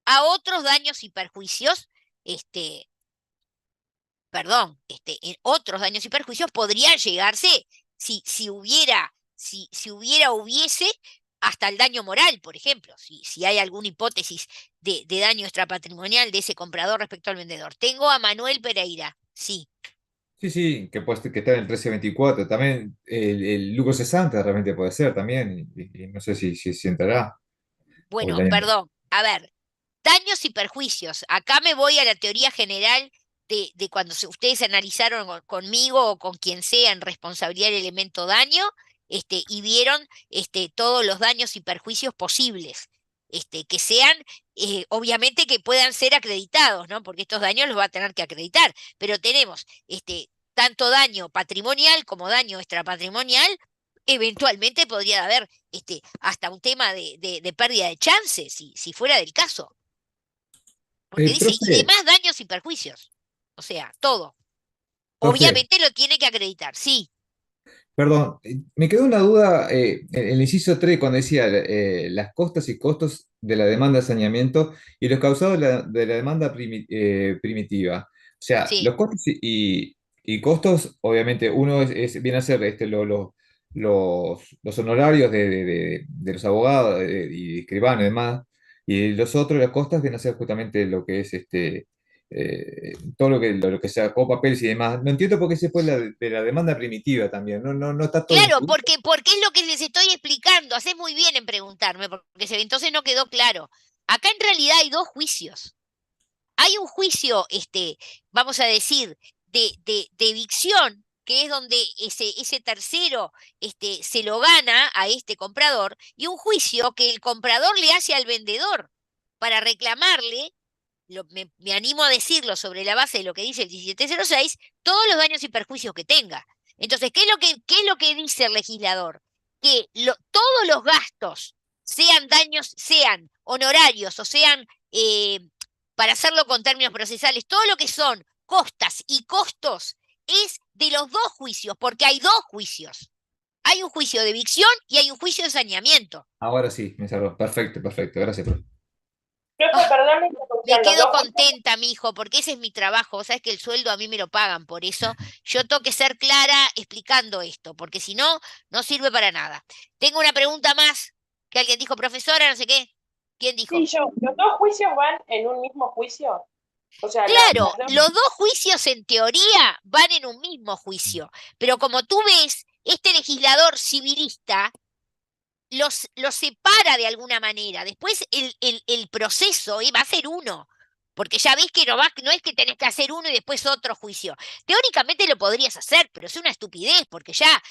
a otros daños y perjuicios, en otros daños y perjuicios podría llegarse, si hubiese, hasta el daño moral, por ejemplo, si hay alguna hipótesis de daño extrapatrimonial de ese comprador respecto al vendedor. Tengo a Manuel Pereira, sí. Sí, sí, que está en el 1324. También el lucro cesante realmente puede ser también. Y no sé si entrará. O el Bueno, daño. perdón, a ver, daños y perjuicios. Acá me voy a la teoría general de cuando ustedes analizaron conmigo o con quien sea en responsabilidad del elemento daño, y vieron todos los daños y perjuicios posibles, que sean, obviamente que puedan ser acreditados, ¿no? Porque estos daños los va a tener que acreditar, pero tenemos tanto daño patrimonial como daño extrapatrimonial. Eventualmente podría haber hasta un tema de pérdida de chances, si fuera del caso. Porque dice, y Profe, demás daños y perjuicios. O sea, todo. profe, Obviamente lo tiene que acreditar, sí. perdón, me quedó una duda en el inciso 3 cuando decía las costas y costos de la demanda de saneamiento y los causados de la demanda primitiva. O sea, Sí. los costos y costos, obviamente, uno viene a ser los honorarios de los abogados y escribanos y demás, y los otros, las costas, vienen a ser justamente lo que es todo lo que sacó papeles y demás. No entiendo por qué se fue de la demanda primitiva también. No está todo Claro, incluido. porque es lo que les estoy explicando. Hacés muy bien en preguntarme, porque entonces no quedó claro. Acá en realidad hay dos juicios. Hay un juicio, vamos a decir, de evicción, que es donde ese tercero se lo gana a este comprador, y un juicio que el comprador le hace al vendedor para reclamarle, me animo a decirlo sobre la base de lo que dice el 1706, todos los daños y perjuicios que tenga. Entonces, ¿qué es lo que dice el legislador? Que todos los gastos, sean daños, sean honorarios o sean, para hacerlo con términos procesales, todo lo que son costas y costos es de los dos juicios, porque hay dos juicios. Hay un juicio de evicción y hay un juicio de saneamiento. Ahora sí, me salvó. Perfecto, perfecto. Gracias, profe. Profe, perdón la Me interrupción, los quedo dos juicios. contenta, mijo, porque ese es mi trabajo. Vos sabés que el sueldo a mí me lo pagan, por eso yo tengo que ser clara explicando esto, porque si no, no sirve para nada. Tengo una pregunta más, que alguien dijo, profesora, no sé qué. ¿Quién dijo? Sí, ¿los dos juicios van en un mismo juicio? O sea, Claro, las dos. los dos juicios en teoría van en un mismo juicio, pero como tú ves, este legislador civilista los separa de alguna manera. Después el proceso va a ser uno, porque ya ves que no es que tenés que hacer uno y después otro juicio. Teóricamente lo podrías hacer, pero es una estupidez, porque ya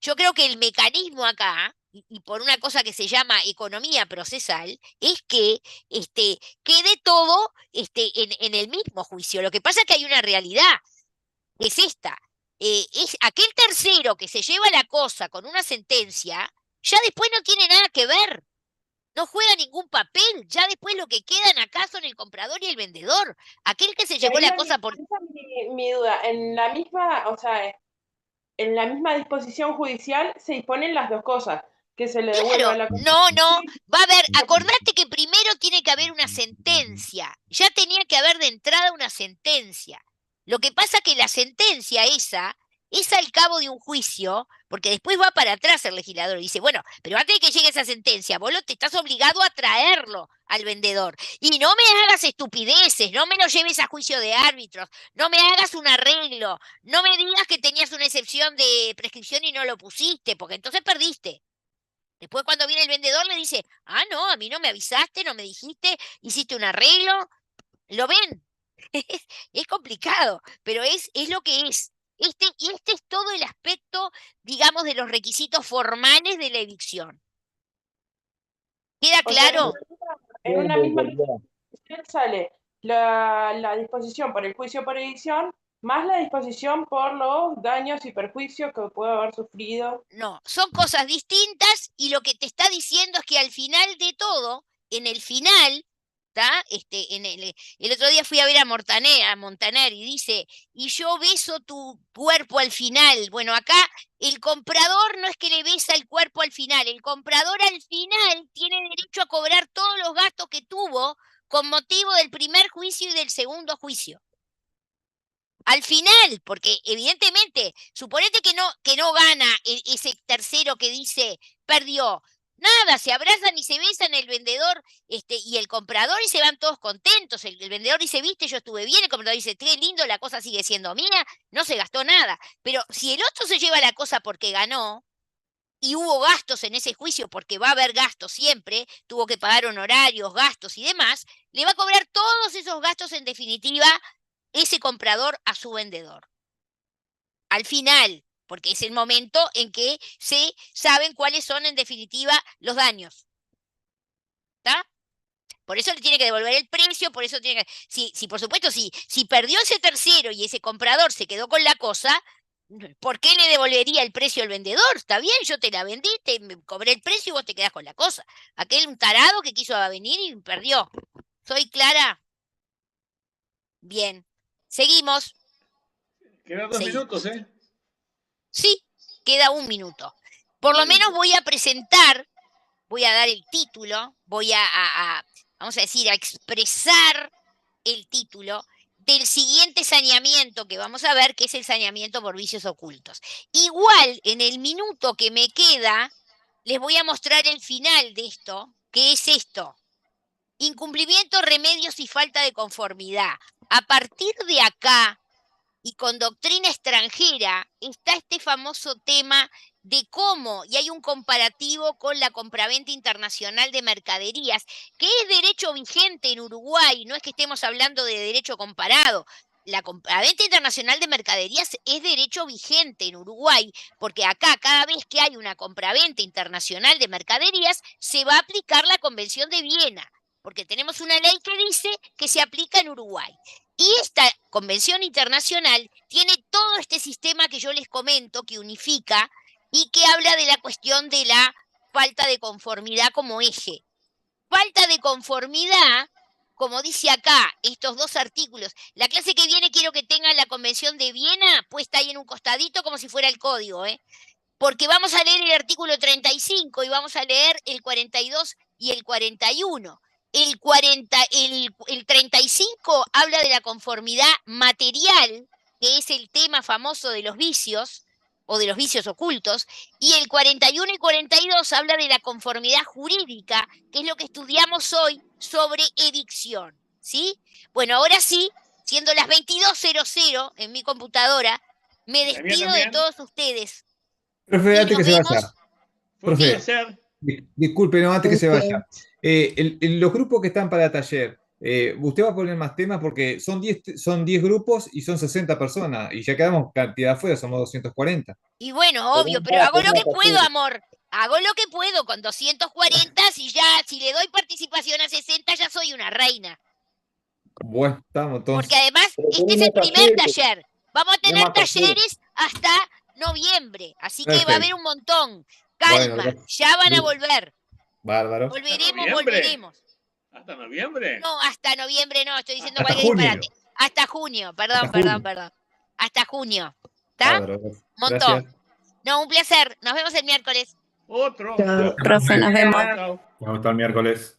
yo creo que el mecanismo acá, y por una cosa que se llama economía procesal, es que quede todo en el mismo juicio. Lo que pasa es que hay una realidad, que es esta. Es aquel tercero que se lleva la cosa con una sentencia, ya después no tiene nada que ver. No juega ningún papel, ya después lo que quedan acá son el comprador y el vendedor. Aquel que se Y llevó ahí la cosa por... esa es mi duda. En la misma, o sea, en la misma disposición judicial se disponen las dos cosas, que se le devuelva Claro, la no, va a haber, acordate que primero tiene que haber una sentencia, ya tenía que haber de entrada una sentencia. Lo que pasa que la sentencia esa es al cabo de un juicio, porque después va para atrás el legislador y dice, bueno, pero antes de que llegue esa sentencia, vos te estás obligado a traerlo al vendedor. Y no me hagas estupideces, no me lo lleves a juicio de árbitros, no me hagas un arreglo, no me digas que tenías una excepción de prescripción y no lo pusiste, porque entonces perdiste. Después cuando viene el vendedor le dice, ah, no, a mí no me avisaste, no me dijiste, hiciste un arreglo. ¿Lo ven? Es complicado, pero es lo que es. Y este es todo el aspecto, digamos, de los requisitos formales de la evicción. ¿Queda O sea, claro? en una misma disposición sale la disposición por el juicio por evicción, más la disposición por los daños y perjuicios que puede haber sufrido. No, son cosas distintas y lo que te está diciendo es que al final de todo, en el final, ¿tá? El otro día fui a ver a Montaner y dice, y yo beso tu cuerpo al final. Bueno, acá el comprador no es que le besa el cuerpo al final, el comprador al final tiene derecho a cobrar todos los gastos que tuvo con motivo del primer juicio y del segundo juicio. Al final, porque evidentemente, suponete que no gana ese tercero que dice, perdió. Nada, se abrazan y se besan el vendedor y el comprador y se van todos contentos. El vendedor dice, viste, yo estuve bien, el comprador dice, qué lindo, la cosa sigue siendo mía, no se gastó nada. Pero si el otro se lleva la cosa porque ganó, y hubo gastos en ese juicio, porque va a haber gastos siempre, tuvo que pagar honorarios, gastos y demás, le va a cobrar todos esos gastos en definitiva ese comprador a su vendedor. Al final, porque es el momento en que se saben cuáles son en definitiva los daños. ¿Está? Por eso le tiene que devolver el precio, por eso tiene que... Si por supuesto, si perdió ese tercero y ese comprador se quedó con la cosa, ¿por qué le devolvería el precio al vendedor? Está bien, yo te la vendí, me cobré el precio y vos te quedás con la cosa. Aquel un tarado que quiso venir y perdió. ¿Soy clara? Bien. Seguimos. Quedan 2 minutos, ¿eh? Sí, queda 1 minuto. Por lo menos voy a presentar, voy a dar el título, voy vamos a decir, a expresar el título del siguiente saneamiento que vamos a ver, que es el saneamiento por vicios ocultos. Igual, en el minuto que me queda, les voy a mostrar el final de esto, que es esto. Incumplimiento, remedios y falta de conformidad. A partir de acá, y con doctrina extranjera, está este famoso tema de cómo, y hay un comparativo con la compraventa internacional de mercaderías, que es derecho vigente en Uruguay, no es que estemos hablando de derecho comparado. La compraventa internacional de mercaderías es derecho vigente en Uruguay, porque acá cada vez que hay una compraventa internacional de mercaderías, se va a aplicar la Convención de Viena, porque tenemos una ley que dice que se aplica en Uruguay. Y esta convención internacional tiene todo este sistema que yo les comento, que unifica y que habla de la cuestión de la falta de conformidad como eje. Falta de conformidad, como dice acá, estos 2 artículos. La clase que viene quiero que tengan la Convención de Viena puesta ahí en un costadito como si fuera el código, porque vamos a leer el artículo 35 y vamos a leer el 42 y el 41. El 35 habla de la conformidad material, que es el tema famoso de los vicios, o de los vicios ocultos, y el 41 y 42 habla de la conformidad jurídica, que es lo que estudiamos hoy sobre evicción, ¿sí? Bueno, ahora sí, siendo las 22:00 en mi computadora, me despido de todos ustedes. Profe, antes que se vaya. Fue un Profe, placer. disculpe, no, antes que se vaya. Los grupos que están para taller, usted va a poner más temas porque son 10 grupos y son 60 personas y ya quedamos cantidad afuera, somos 240. Y bueno, obvio, pero hago lo que puedo, amor. Hago lo que puedo con 240, si le doy participación a 60 ya soy una reina. Bueno, estamos entonces. Porque además este es el primer taller. Vamos a tener talleres hasta noviembre, así que va a haber un montón. Calma, Bueno, ya van a volver. Bárbaro. Volveremos, ¿Noviembre? volveremos. ¿Hasta noviembre? No, hasta noviembre no, estoy diciendo Hasta cualquier junio. disparate. Hasta junio, perdón, Hasta perdón, junio. perdón. Hasta junio. ¿Está? Bárbaro. Montón. Gracias. No, un placer. Nos vemos el miércoles. Otro. Chao, profe, nos vemos. Chao. Nos vemos el miércoles.